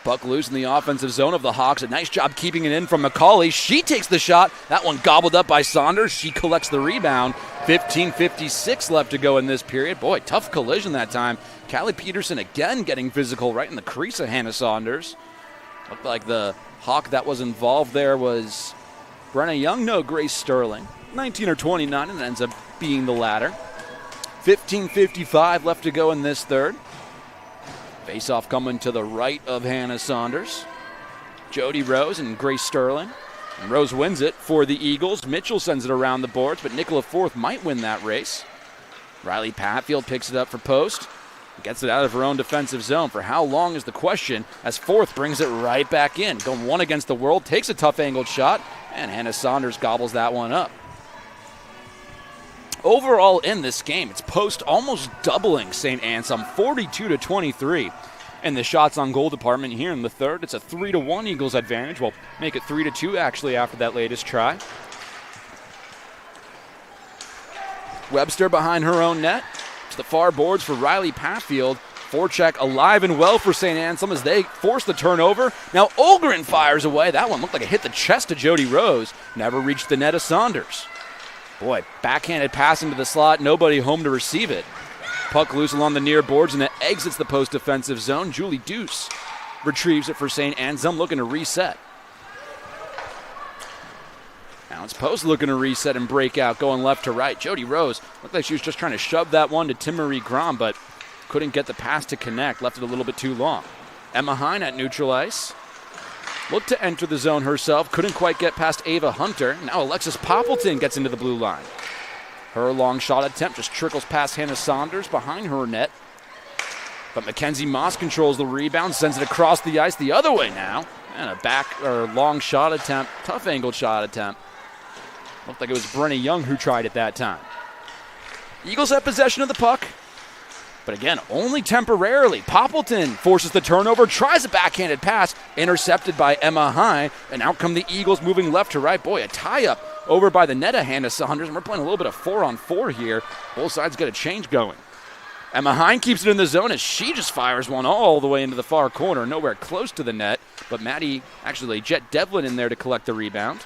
Puck loose in the offensive zone of the Hawks. A nice job keeping it in from McCauley. She takes the shot. That one gobbled up by Saunders. She collects the rebound. 15:56 left to go in this period. Boy, tough collision that time. Callie Peterson again getting physical right in the crease of Hannah Saunders. Looked like the Hawk that was involved there was Brenna Young. No, Grace Sterling. 19 or 29, and it ends up being the latter. 15:55 left to go in this third. Face-off coming to the right of Hannah Saunders. Jody Rose and Grace Sterling. And Rose wins it for the Eagles. Mitchell sends it around the boards, but Nicola Forth might win that race. Riley Patfield picks it up for post. Gets it out of her own defensive zone. For how long is the question, as Forth brings it right back in. Going one against the world, takes a tough angled shot, and Hannah Saunders gobbles that one up. Overall in this game, it's Post almost doubling St. Anselm, 42-23. In the shots on goal department here in the third, it's a 3-1 Eagles advantage. We'll make it 3-2 actually after that latest try. Webster behind her own net. To the far boards for Riley Patfield. Forecheck alive and well for St. Anselm as they force the turnover. Now Olgren fires away. That one looked like it hit the chest of Jody Rose. Never reached the net of Saunders. Boy, backhanded pass into the slot. Nobody home to receive it. Puck loose along the near boards and it exits the post defensive zone. Julie Deuce retrieves it for St. Anselm, looking to reset. Now it's Post looking to reset and break out, going left to right. Jody Rose looked like she was just trying to shove that one to Timmerie Grom, but couldn't get the pass to connect. Left it a little bit too long. Emma Hine at neutral ice. Looked to enter the zone herself. Couldn't quite get past Ava Hunter. Now Alexis Poppleton gets into the blue line. Her long shot attempt just trickles past Hannah Saunders behind her net. But Mackenzie Moss controls the rebound, sends it across the ice the other way now. And a long shot attempt, tough angled shot attempt. Looked like it was Brenna Young who tried it that time. Eagles have possession of the puck. But again, only temporarily. Poppleton forces the turnover, tries a backhanded pass, intercepted by Emma High, and out come the Eagles moving left to right. Boy, a tie-up over by the net of Hannah Saunders, and we're playing a little bit of 4-on-4 here. Both sides get a change going. Emma Hine keeps it in the zone as she just fires one all the way into the far corner, nowhere close to the net, but Jet Devlin in there to collect the rebound.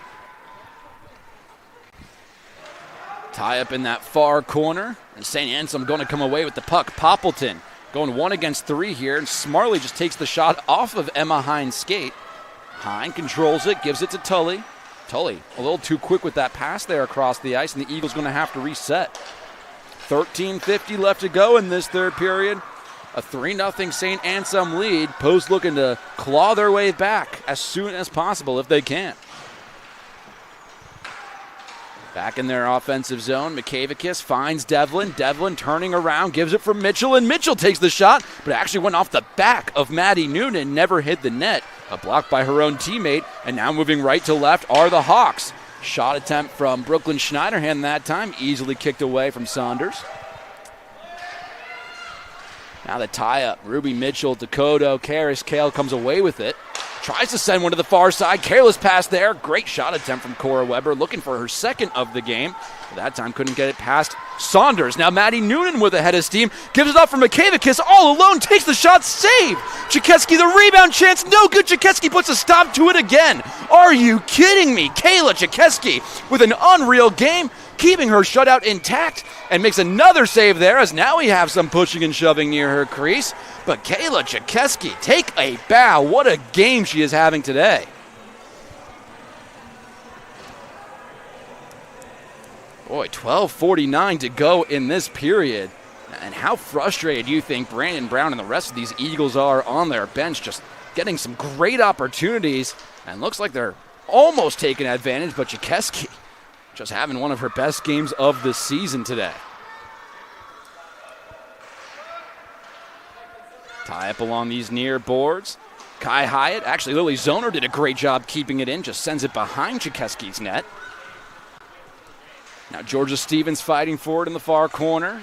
Tie up in that far corner, and St. Anselm going to come away with the puck. Poppleton going 1 against 3 here, and smartly just takes the shot off of Emma Hine's skate. Hine controls it, gives it to Tully. Tully a little too quick with that pass there across the ice, and the Eagles going to have to reset. 13:50 left to go in this third period. A 3-0 St. Anselm lead. Post looking to claw their way back as soon as possible if they can. Back in their offensive zone, McCavicus finds Devlin. Devlin turning around, gives it for Mitchell, and Mitchell takes the shot, but actually went off the back of Maddie Noonan, never hit the net. A block by her own teammate, and now moving right to left are the Hawks. Shot attempt from Brooklyn Schneiderhan that time, easily kicked away from Saunders. Now the tie-up, Ruby Mitchell, Dakota, Karis Kale comes away with it. Tries to send one to the far side. Careless pass there. Great shot attempt from Cora Weber, looking for her second of the game. But that time couldn't get it past Saunders. Now Maddie Noonan with a head of steam. Gives it up for McCavicus all alone. Takes the shot. Save. Jakeski the rebound chance. No good. Jakeski puts a stop to it again. Are you kidding me? Kayla Jakeski with an unreal game, keeping her shutout intact, and makes another save there as now we have some pushing and shoving near her crease. But Kayla Jakeski, take a bow. What a game she is having today. Boy, 12:49 to go in this period. And how frustrated do you think Brandon Brown and the rest of these Eagles are on their bench, just getting some great opportunities. And looks like they're almost taking advantage, but Jakeski just having one of her best games of the season today. Tie up along these near boards. Kai Hyatt, actually Lily Zoner did a great job keeping it in, just sends it behind Chikeski's net. Now Georgia Stevens fighting for it in the far corner.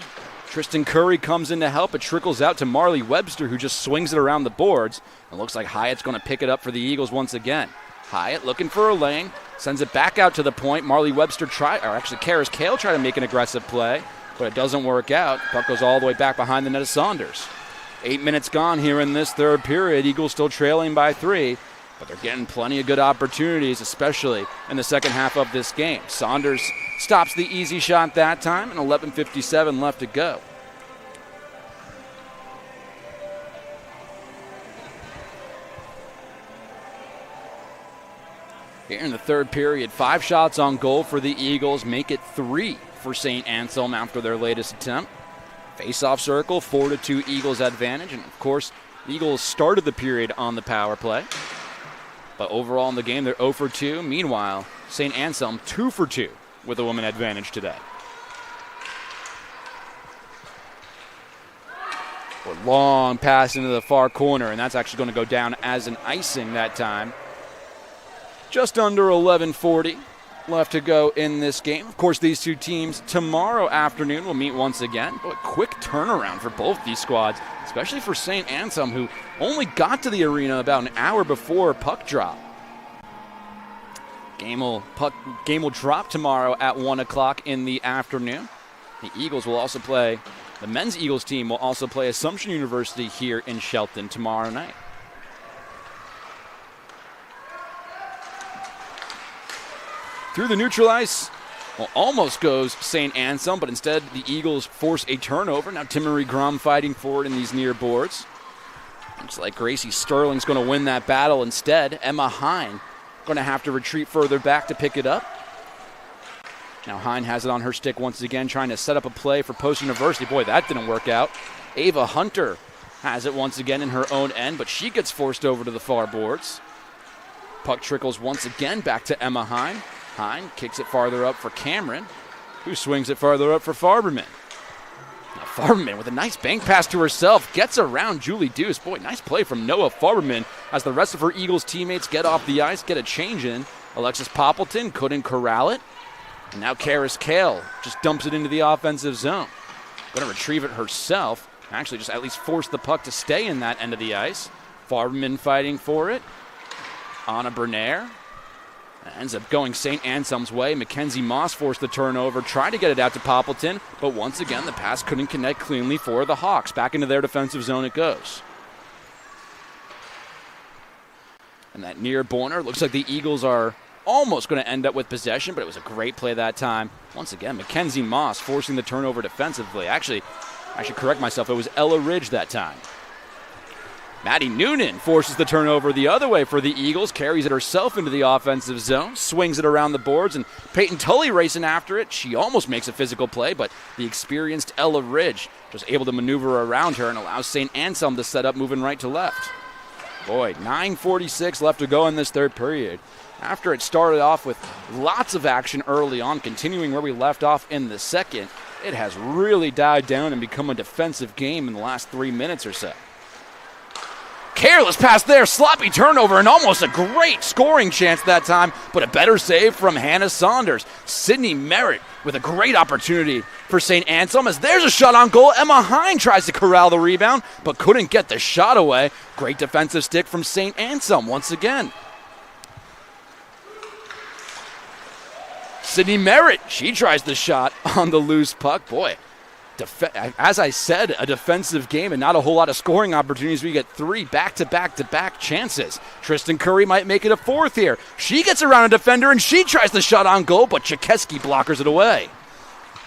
Tristan Curry comes in to help. It trickles out to Marley Webster, who just swings it around the boards. It looks like Hyatt's going to pick it up for the Eagles once again. Hyatt looking for a lane, sends it back out to the point. Marley Webster Karis Kale try to make an aggressive play, but it doesn't work out. Puck goes all the way back behind the net of Saunders. 8 minutes gone here in this third period. Eagles still trailing by 3, but they're getting plenty of good opportunities, especially in the second half of this game. Saunders stops the easy shot that time, and 11:57 left to go. Here in the third period, 5 shots on goal for the Eagles, make it 3 for St. Anselm after their latest attempt. Face-off circle, 4-2 Eagles advantage, and of course, the Eagles started the period on the power play. But overall in the game, they're 0 for 2. Meanwhile, St. Anselm 2 for 2 with a woman advantage today. A long pass into the far corner, and that's actually going to go down as an icing that time. Just under 11:40 left to go in this game. Of course, these two teams tomorrow afternoon will meet once again. But quick turnaround for both these squads, especially for St. Anselm, who only got to the arena about an hour before puck drop. Game will drop tomorrow at 1 o'clock in the afternoon. The Eagles will also play, the men's Eagles team will also play Assumption University here in Shelton tomorrow night. Through the neutral ice, well, almost goes St. Anselm, but instead the Eagles force a turnover. Now Timmery Grom fighting for it in these near boards. Looks like Gracie Sterling's going to win that battle instead. Emma Hine going to have to retreat further back to pick it up. Now Hine has it on her stick once again, trying to set up a play for Post University. Boy, that didn't work out. Ava Hunter has it once again in her own end, but she gets forced over to the far boards. Puck trickles once again back to Emma Hine. Hine kicks it farther up for Cameron, who swings it farther up for Farberman. Now Farberman with a nice bank pass to herself gets around Julie Deuce. Boy, nice play from Noah Farberman as the rest of her Eagles teammates get off the ice, get a change in. Alexis Poppleton couldn't corral it. And now Karis Kale just dumps it into the offensive zone. Going to retrieve it herself. Actually just at least force the puck to stay in that end of the ice. Farberman fighting for it. Anna Bernaire. Ends up going St. Anselm's way. Mackenzie Moss forced the turnover, tried to get it out to Poppleton, but once again the pass couldn't connect cleanly for the Hawks. Back into their defensive zone it goes. And that near corner, looks like the Eagles are almost going to end up with possession, but it was a great play that time. Once again, Mackenzie Moss forcing the turnover defensively. Actually, I should correct myself, it was Ella Ridge that time. Maddie Noonan forces the turnover the other way for the Eagles, carries it herself into the offensive zone, swings it around the boards, and Peyton Tully racing after it. She almost makes a physical play, but the experienced Ella Ridge just able to maneuver around her and allows St. Anselm to set up moving right to left. Boy, 9:46 left to go in this third period. After it started off with lots of action early on, continuing where we left off in the second, it has really died down and become a defensive game in the last 3 minutes or so. Careless pass there, sloppy turnover, and almost a great scoring chance that time, but a better save from Hannah Saunders. Sydney Merritt with a great opportunity for St. Anselm as there's a shot on goal. Emma Hine tries to corral the rebound, but couldn't get the shot away. Great defensive stick from St. Anselm once again. Sydney Merritt, she tries the shot on the loose puck. Boy, as I said, a defensive game and not a whole lot of scoring opportunities. We get 3 back-to-back-to-back chances. Tristan Curry might make it a 4th here. She gets around a defender and she tries the shot on goal, but Chikeski blockers it away.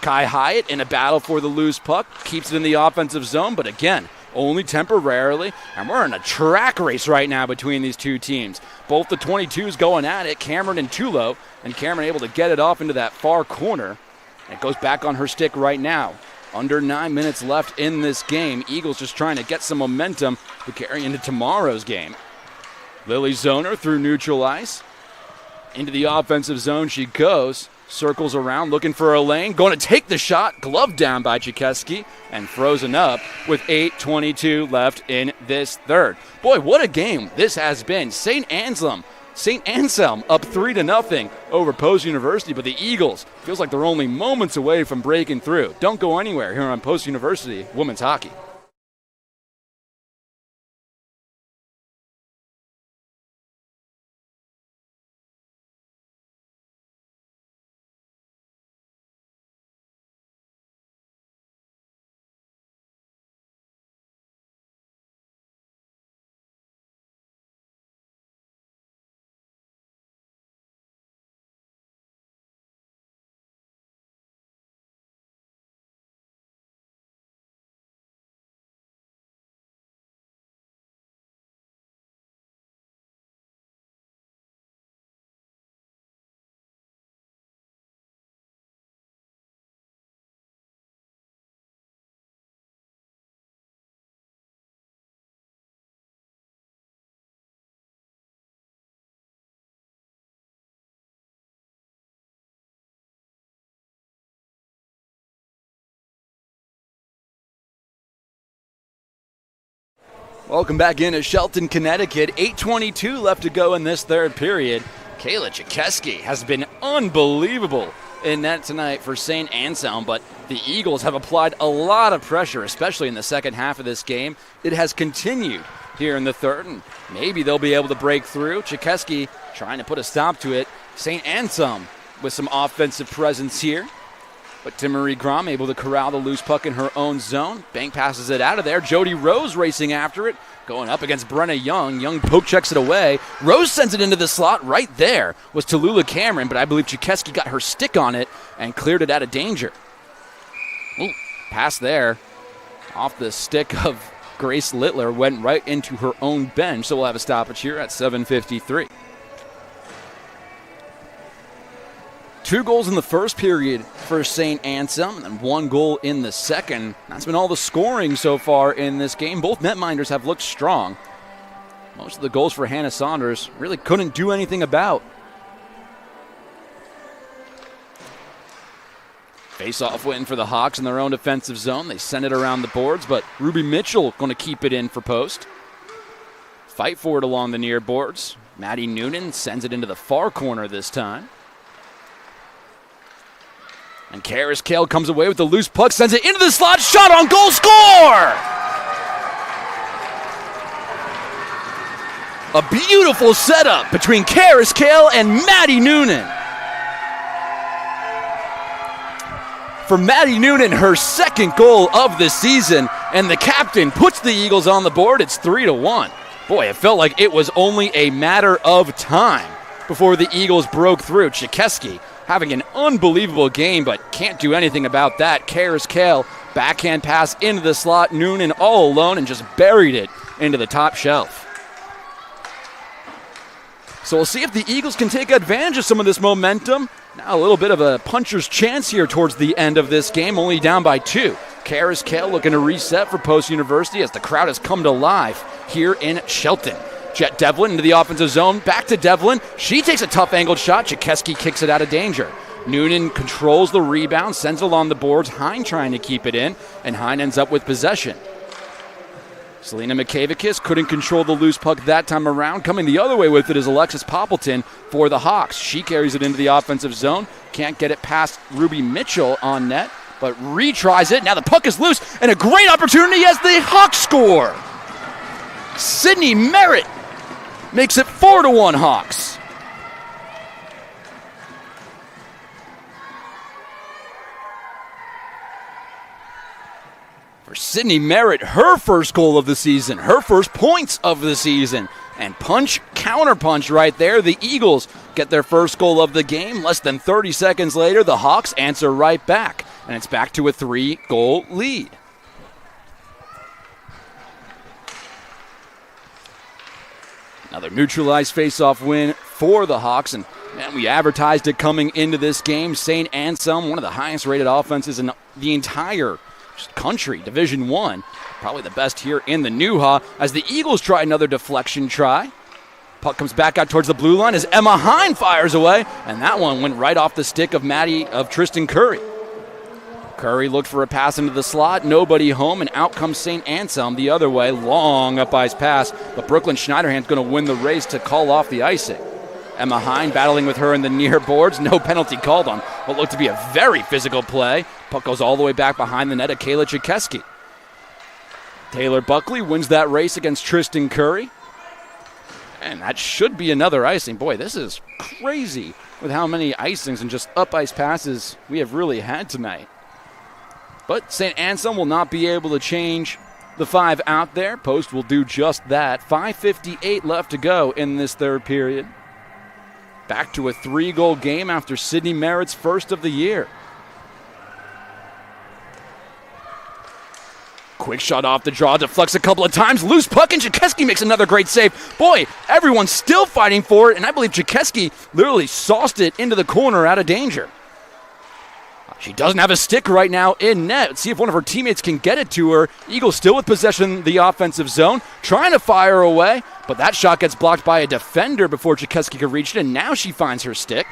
Kai Hyatt in a battle for the loose puck, keeps it in the offensive zone, but again, only temporarily, and we're in a track race right now between these two teams. Both the 22s going at it, Cameron and Tulo, and Cameron able to get it off into that far corner. And it goes back on her stick right now. Under 9 minutes left in this game. Eagles just trying to get some momentum to carry into tomorrow's game. Lily Zoner through neutral ice. Into the offensive zone she goes. circles around, looking for a lane, going to take the shot, gloved down by Chikeski, and frozen up with 8:22 left in this third. Boy, what a game this has been. St. Anselm up 3-0 over Post University, but the Eagles feels like they're only moments away from breaking through. Don't go anywhere here on Post University Women's Hockey. Welcome back into Shelton, Connecticut. 8:22 left to go in this third period. Kayla Chikeski has been unbelievable in net tonight for St. Anselm, but the Eagles have applied a lot of pressure, especially in the second half of this game. It has continued here in the third, and maybe they'll be able to break through. Chikeski trying to put a stop to it. St. Anselm with some offensive presence here. But Timmery Grom able to corral the loose puck in her own zone. Bank passes it out of there. Jody Rose racing after it. Going up against Brenna Young. Young poke checks it away. Rose sends it into the slot. Right there was Tallulah Cameron, but I believe Chikeski got her stick on it and cleared it out of danger. Ooh, pass there. Off the stick of Grace Littler. Went right into her own bench. So we'll have a stoppage here at 7:53. 2 goals in the first period for St. Anselm, and then 1 goal in the second. That's been all the scoring so far in this game. Both netminders have looked strong. Most of the goals for Hannah Saunders really couldn't do anything about. Face-off win for the Hawks in their own defensive zone. They send it around the boards, but Ruby Mitchell going to keep it in for Post. Fight for it along the near boards. Maddie Noonan sends it into the far corner this time. And Karis Kale comes away with the loose puck, sends it into the slot, shot on goal, score! A beautiful setup between Karis Kale and Maddie Noonan. For Maddie Noonan, her second goal of the season, and the captain puts the Eagles on the board. It's 3-1. Boy, it felt like it was only a matter of time before the Eagles broke through. Chikeski having an unbelievable game, but can't do anything about that. Karis Kale, backhand pass into the slot. Noonan all alone and just buried it into the top shelf. So we'll see if the Eagles can take advantage of some of this momentum. Now a little bit of a puncher's chance here towards the end of this game, only down by 2. Karis Kale looking to reset for Post University as the crowd has come to life here in Shelton. Jet Devlin into the offensive zone. Back to Devlin. She takes a tough angled shot. Chikeski kicks it out of danger. Noonan controls the rebound, sends it along the boards. Hine trying to keep it in, and Hine ends up with possession. Selena Mikavicus couldn't control the loose puck that time around. Coming the other way with it is Alexis Poppleton for the Hawks. She carries it into the offensive zone. Can't get it past Ruby Mitchell on net, but retries it. Now the puck is loose, and a great opportunity as the Hawks score. Sydney Merritt makes it 4-1 Hawks. For Sydney Merritt, her first goal of the season, her first points of the season. And counterpunch right there. The Eagles get their first goal of the game. Less than 30 seconds later, the Hawks answer right back. And it's back to a 3-goal lead. Another neutralized face-off win for the Hawks, and man, we advertised it coming into this game. St. Anselm, one of the highest-rated offenses in the entire country, Division I, probably the best here in the Newha, as the Eagles try another deflection try. Puck comes back out towards the blue line as Emma Hine fires away, and that one went right off the stick of Tristan Curry. Curry looked for a pass into the slot, nobody home, and out comes St. Anselm the other way. Long up ice pass, but Brooklyn Schneiderhan's going to win the race to call off the icing. Emma Hine battling with her in the near boards, no penalty called on what looked to be a very physical play. Puck goes all the way back behind the net of Kayla Chikeski. Taylor Buckley wins that race against Tristan Curry. And that should be another icing. Boy, this is crazy with how many icings and just up ice passes we have really had tonight. But St. Anselm will not be able to change the 5 out there. Post will do just that. 5:58 left to go in this third period. Back to a 3-goal game after Sydney Merritt's first of the year. Quick shot off the draw, deflects a couple of times. Loose puck, and Chikeski makes another great save. Boy, everyone's still fighting for it, and I believe Chikeski literally sauced it into the corner out of danger. She doesn't have a stick right now in net. Let's see if one of her teammates can get it to her. Eagles still with possession in the offensive zone, trying to fire away, but that shot gets blocked by a defender before Chikeski can reach it, and now she finds her stick.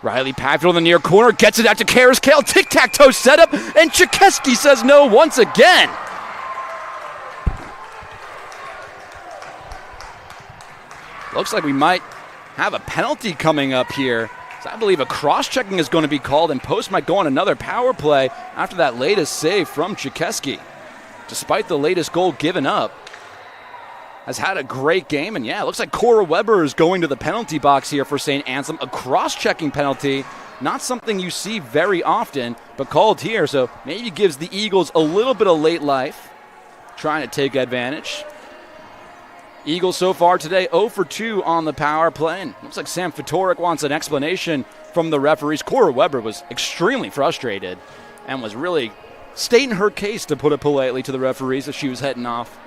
Riley Padfield in the near corner, gets it out to Karis Kale. Tic-tac-toe setup, and Chikeski says no once again. Looks like we might have a penalty coming up here. So I believe a cross-checking is going to be called, and Post might go on another power play after that latest save from Chikeski. Despite the latest goal given up, has had a great game, and yeah, it looks like Cora Weber is going to the penalty box here for St. Anselm. A cross-checking penalty, not something you see very often, but called here, so maybe gives the Eagles a little bit of late life, trying to take advantage. Eagles so far today 0 for 2 on the power play, and looks like Sam Fatorik wants an explanation from the referees. Cora Weber was extremely frustrated and was really stating her case, to put it politely, to the referees as she was heading off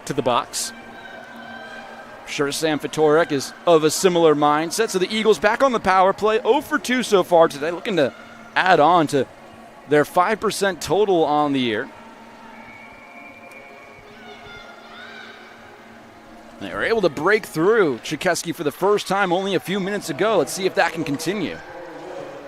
to the box. I'm sure Sam Fatorik is of a similar mindset, so the Eagles back on the power play, 0 for 2 so far today, looking to add on to their 5% total on the year. They were able to break through Chikeski for the first time only a few minutes ago. Let's see if that can continue.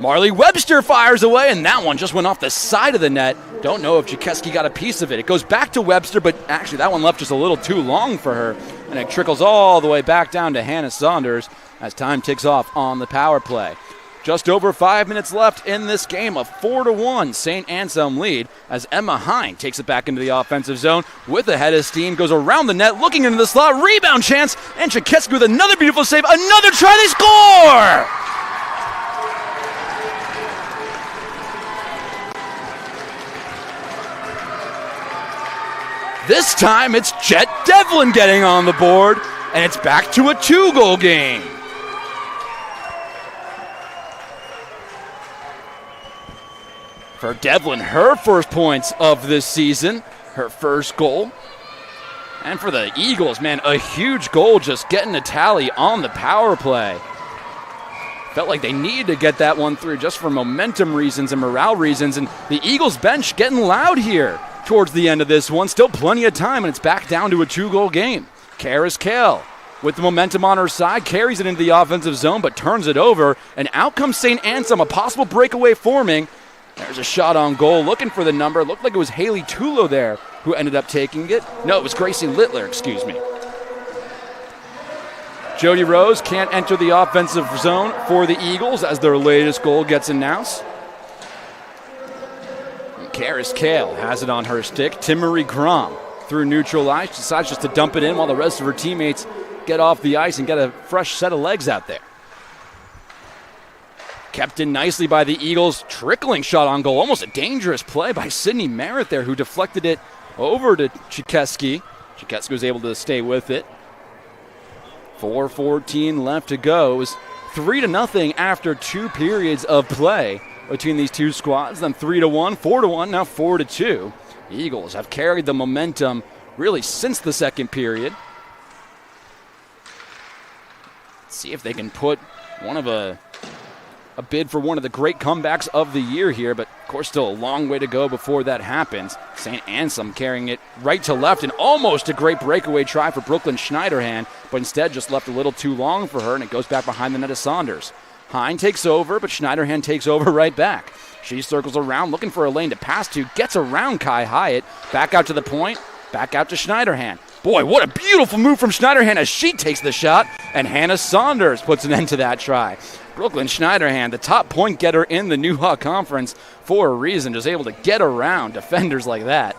Marley Webster fires away, and that one just went off the side of the net. Don't know if Chikeski got a piece of it. It goes back to Webster, but actually that one left just a little too long for her, and it trickles all the way back down to Hannah Saunders as time ticks off on the power play. Just over 5 minutes left in this game, a 4-1 St. Anselm lead as Emma Hine takes it back into the offensive zone with a head of steam, goes around the net, looking into the slot, rebound chance, and Chikeski with another beautiful save, another try, they score! This time it's Jet Devlin getting on the board, and it's back to a 2-goal game. For Devlin, her first points of this season, her first goal. And for the Eagles, man, a huge goal just getting a tally on the power play. Felt like they needed to get that one through just for momentum reasons and morale reasons. And the Eagles bench getting loud here towards the end of this one. Still plenty of time, and it's back down to a 2-goal game. Karis Kale with the momentum on her side, carries it into the offensive zone, but turns it over. And out comes St. Anselm, a possible breakaway forming. There's a shot on goal, looking for the number. It looked like it was Haley Tulo there who ended up taking it. No, it was Gracie Littler, excuse me. Jody Rose can't enter the offensive zone for the Eagles as their latest goal gets announced. Karis Kale has it on her stick. Timmery Grom through neutral ice, decides just to dump it in while the rest of her teammates get off the ice and get a fresh set of legs out there. Kept in nicely by the Eagles. Trickling shot on goal. Almost a dangerous play by Sydney Merritt there, who deflected it over to Chikeski. Chikeski was able to stay with it. 4:14 left to go. It was 3-0 after 2 periods of play between these two squads. Then 3-1, 4-1, now 4-2. The Eagles have carried the momentum really since the second period. Let's see if they can put one of a a bid for one of the great comebacks of the year here, but of course still a long way to go before that happens. St. Anselm carrying it right to left, and almost a great breakaway try for Brooklyn Schneiderhan, but instead just left a little too long for her, and it goes back behind the net of Saunders. Hine takes over, but Schneiderhan takes over right back. She circles around, looking for a lane to pass to, gets around Kai Hyatt, back out to the point, back out to Schneiderhan. Boy, what a beautiful move from Schneiderhan as she takes the shot, and Hannah Saunders puts an end to that try. Brooklyn Schneiderhan, the top point getter in the New Hawk Conference for a reason, just able to get around defenders like that.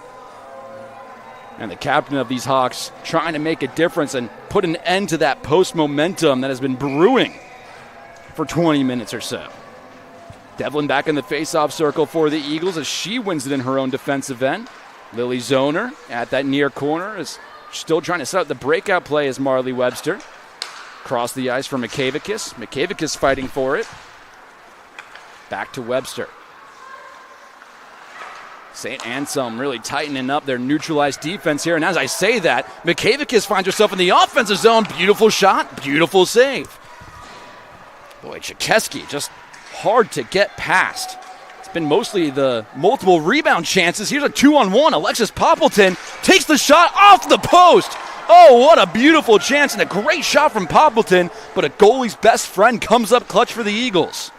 And the captain of these Hawks trying to make a difference and put an end to that post momentum that has been brewing for 20 minutes or so. Devlin back in the face-off circle for the Eagles as she wins it in her own defensive end. Lily Zoner at that near corner is still trying to set up the breakout play as Marley Webster. Across the ice for Mikavicus. Mikavicus fighting for it. Back to Webster. St. Anselm really tightening up their neutralized defense here. And as I say that, Mikavicus finds herself in the offensive zone. Beautiful shot, beautiful save. Boy, Chikeski just hard to get past. It's been mostly the multiple rebound chances. Here's a 2-on-1. Alexis Poppleton takes the shot off the post. Oh, what a beautiful chance and a great shot from Poppleton, but a goalie's best friend comes up clutch for the Eagles.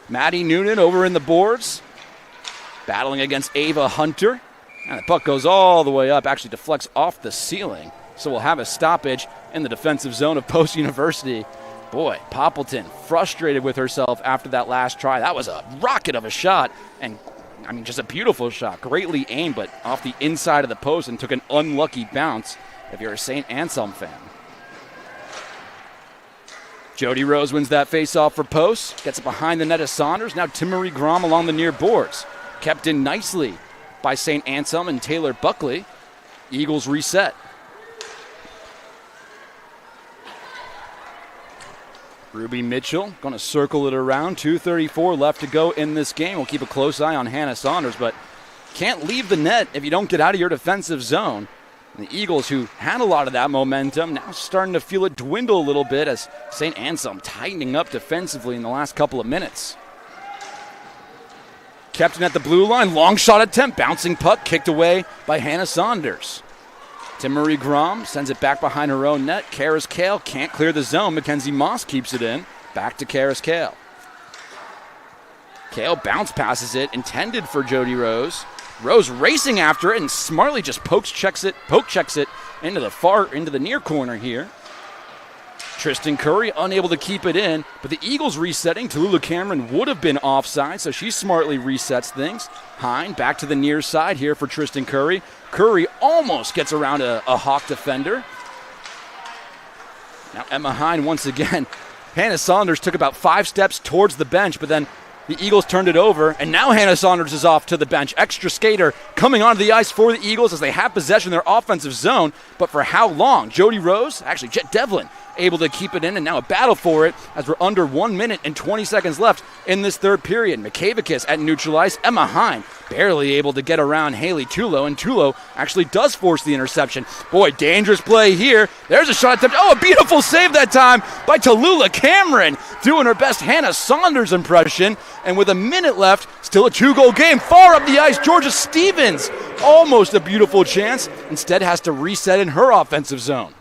Maddie Noonan over in the boards, battling against Ava Hunter. And the puck goes all the way up, actually deflects off the ceiling. So we'll have a stoppage in the defensive zone of Post University. Boy, Poppleton frustrated with herself after that last try. That was a rocket of a shot, and I mean, just a beautiful shot. Greatly aimed, but off the inside of the post and took an unlucky bounce if you're a St. Anselm fan. Jody Rose wins that face-off for Post. Gets it behind the net of Saunders. Now Timmery Grom along the near boards. Kept in nicely by St. Anselm and Taylor Buckley. Eagles reset. Ruby Mitchell going to circle it around. 2:34 left to go in this game. We'll keep a close eye on Hannah Saunders, but can't leave the net if you don't get out of your defensive zone. And the Eagles, who had a lot of that momentum, now starting to feel it dwindle a little bit as St. Anselm tightening up defensively in the last couple of minutes. Captain at the blue line, long shot attempt, bouncing puck kicked away by Hannah Saunders. Timmery Grom sends it back behind her own net. Karis Kale can't clear the zone. Mackenzie Moss keeps it in. Back to Karis Kale. Kale bounce passes it, intended for Jody Rose. Rose racing after it and smartly just poke checks it into the near corner here. Tristan Curry unable to keep it in, but the Eagles resetting. Tallulah Cameron would have been offside, so she smartly resets things. Hine back to the near side here for Tristan Curry. Curry almost gets around a Hawk defender. Now Emma Hine once again. Hannah Saunders took about 5 steps towards the bench, but then the Eagles turned it over, and now Hannah Saunders is off to the bench. Extra skater coming onto the ice for the Eagles as they have possession of their offensive zone, but for how long? Jody Rose, actually Jet Devlin, able to keep it in, and now a battle for it as we're under 1 minute and 20 seconds left in this third period. Mikavicus at neutralize. Emma Hine barely able to get around Haley Tulo, and Tulo actually does force the interception. Boy, dangerous play here. There's a shot attempt. Oh, a beautiful save that time by Tallulah Cameron, doing her best Hannah Saunders impression. And with a minute left, still a 2-goal game. Far up the ice, Georgia Stevens, almost a beautiful chance. Instead has to reset in her offensive zone.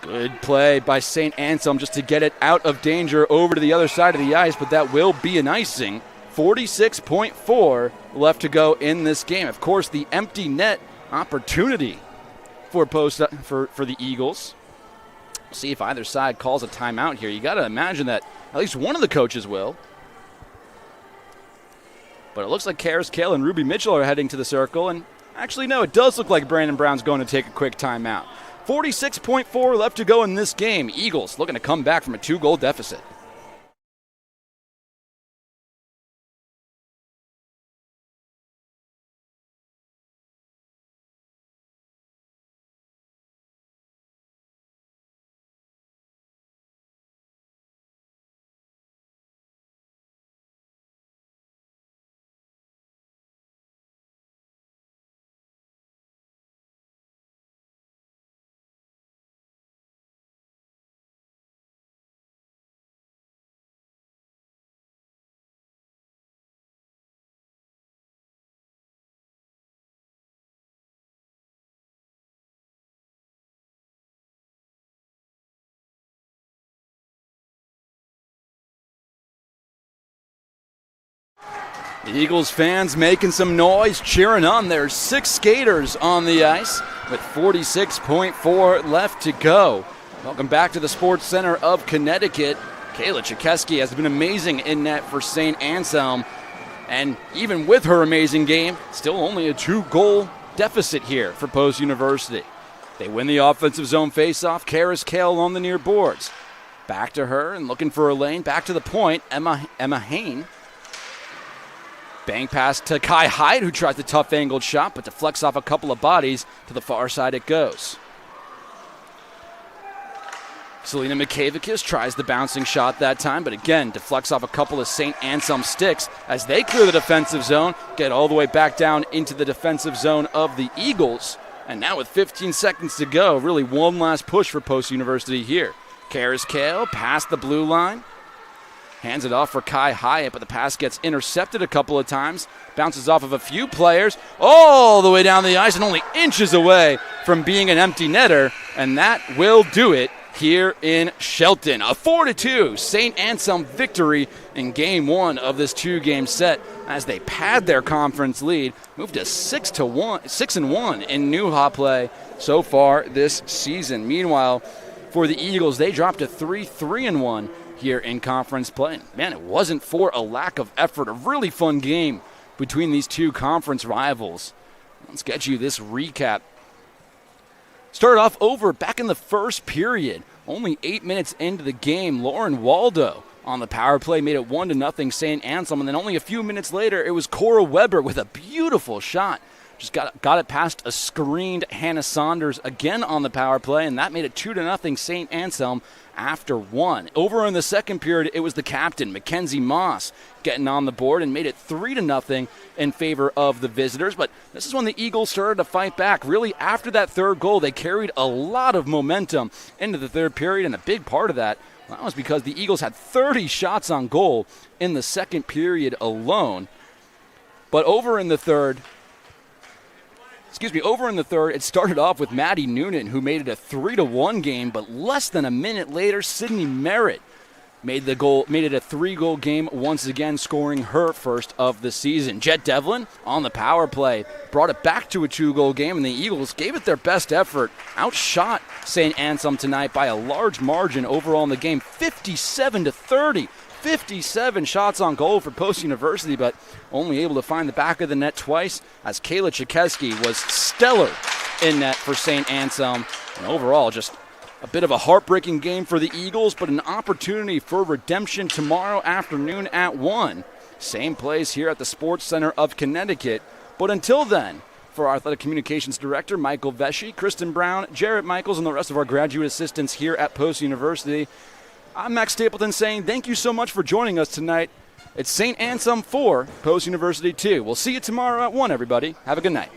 Good play by St. Anselm just to get it out of danger over to the other side of the ice, but that will be an icing. 46.4 left to go in this game. Of course, the empty net opportunity for the Eagles. See if either side calls a timeout here. You got to imagine that at least one of the coaches will. But it looks like Karis Kale and Ruby Mitchell are heading to the circle. And actually, no, it does look like Brandon Brown's going to take a quick timeout. 46.4 left to go in this game. Eagles looking to come back from a 2-goal deficit. The Eagles fans making some noise, cheering on their 6 skaters on the ice with 46.4 left to go. Welcome back to the Sports Center of Connecticut. Kayla Chikeski has been amazing in net for St. Anselm. And even with her amazing game, still only a 2-goal deficit here for Post University. They win the offensive zone faceoff. Karis Kale on the near boards. Back to her and looking for a lane. Back to the point. Emma Hain. Bang pass to Kai Hyde, who tried the tough angled shot, but deflects off a couple of bodies. To the far side it goes. Selena Mikavicus tries the bouncing shot that time, but again, deflects off a couple of St. Anselm sticks as they clear the defensive zone, get all the way back down into the defensive zone of the Eagles. And now with 15 seconds to go, really one last push for Post University here. Karis Kale past the blue line. Hands it off for Kai Hyatt, but the pass gets intercepted a couple of times. Bounces off of a few players all the way down the ice and only inches away from being an empty netter. And that will do it here in Shelton. A 4-2 St. Anselm victory in Game 1 of this 2-game set as they pad their conference lead. Moved to 6-1 in Newha play so far this season. Meanwhile, for the Eagles, they dropped to 3-1 here in conference play. Man, it wasn't for a lack of effort. A really fun game between these two conference rivals. Let's get you this recap. Started off over back in the first period. Only 8 minutes into the game, Lauren Waldo on the power play made it 1-0 St. Anselm. And then only a few minutes later, it was Cora Weber with a beautiful shot. Just got it past a screened Hannah Saunders again on the power play, and that made it 2-0 St. Anselm after 1. Over in the second period, it was the captain, Mackenzie Moss, getting on the board and made it 3-0 in favor of the visitors. But this is when the Eagles started to fight back. Really, after that third goal, they carried a lot of momentum into the third period, and a big part of that was because the Eagles had 30 shots on goal in the second period alone. But over in the third, it started off with Maddie Noonan, who made it a 3-1 game, but less than a minute later, Sydney Merritt made it a 3-goal game once again, scoring her first of the season. Jet Devlin on the power play brought it back to a 2-goal game, and the Eagles gave it their best effort. Outshot St. Anselm tonight by a large margin overall in the game, 57-30. 57 shots on goal for Post University, but only able to find the back of the net twice as Kayla Chikeski was stellar in net for St. Anselm. And overall, just a bit of a heartbreaking game for the Eagles, but an opportunity for redemption tomorrow afternoon at 1. Same place here at the Sports Center of Connecticut. But until then, for our Athletic Communications Director, Michael Vesci, Kristen Brown, Jarrett Michaels, and the rest of our graduate assistants here at Post University, I'm Max Stapleton saying thank you so much for joining us tonight. It's St. Anselm 4, Post University 2. We'll see you tomorrow at 1, everybody. Have a good night.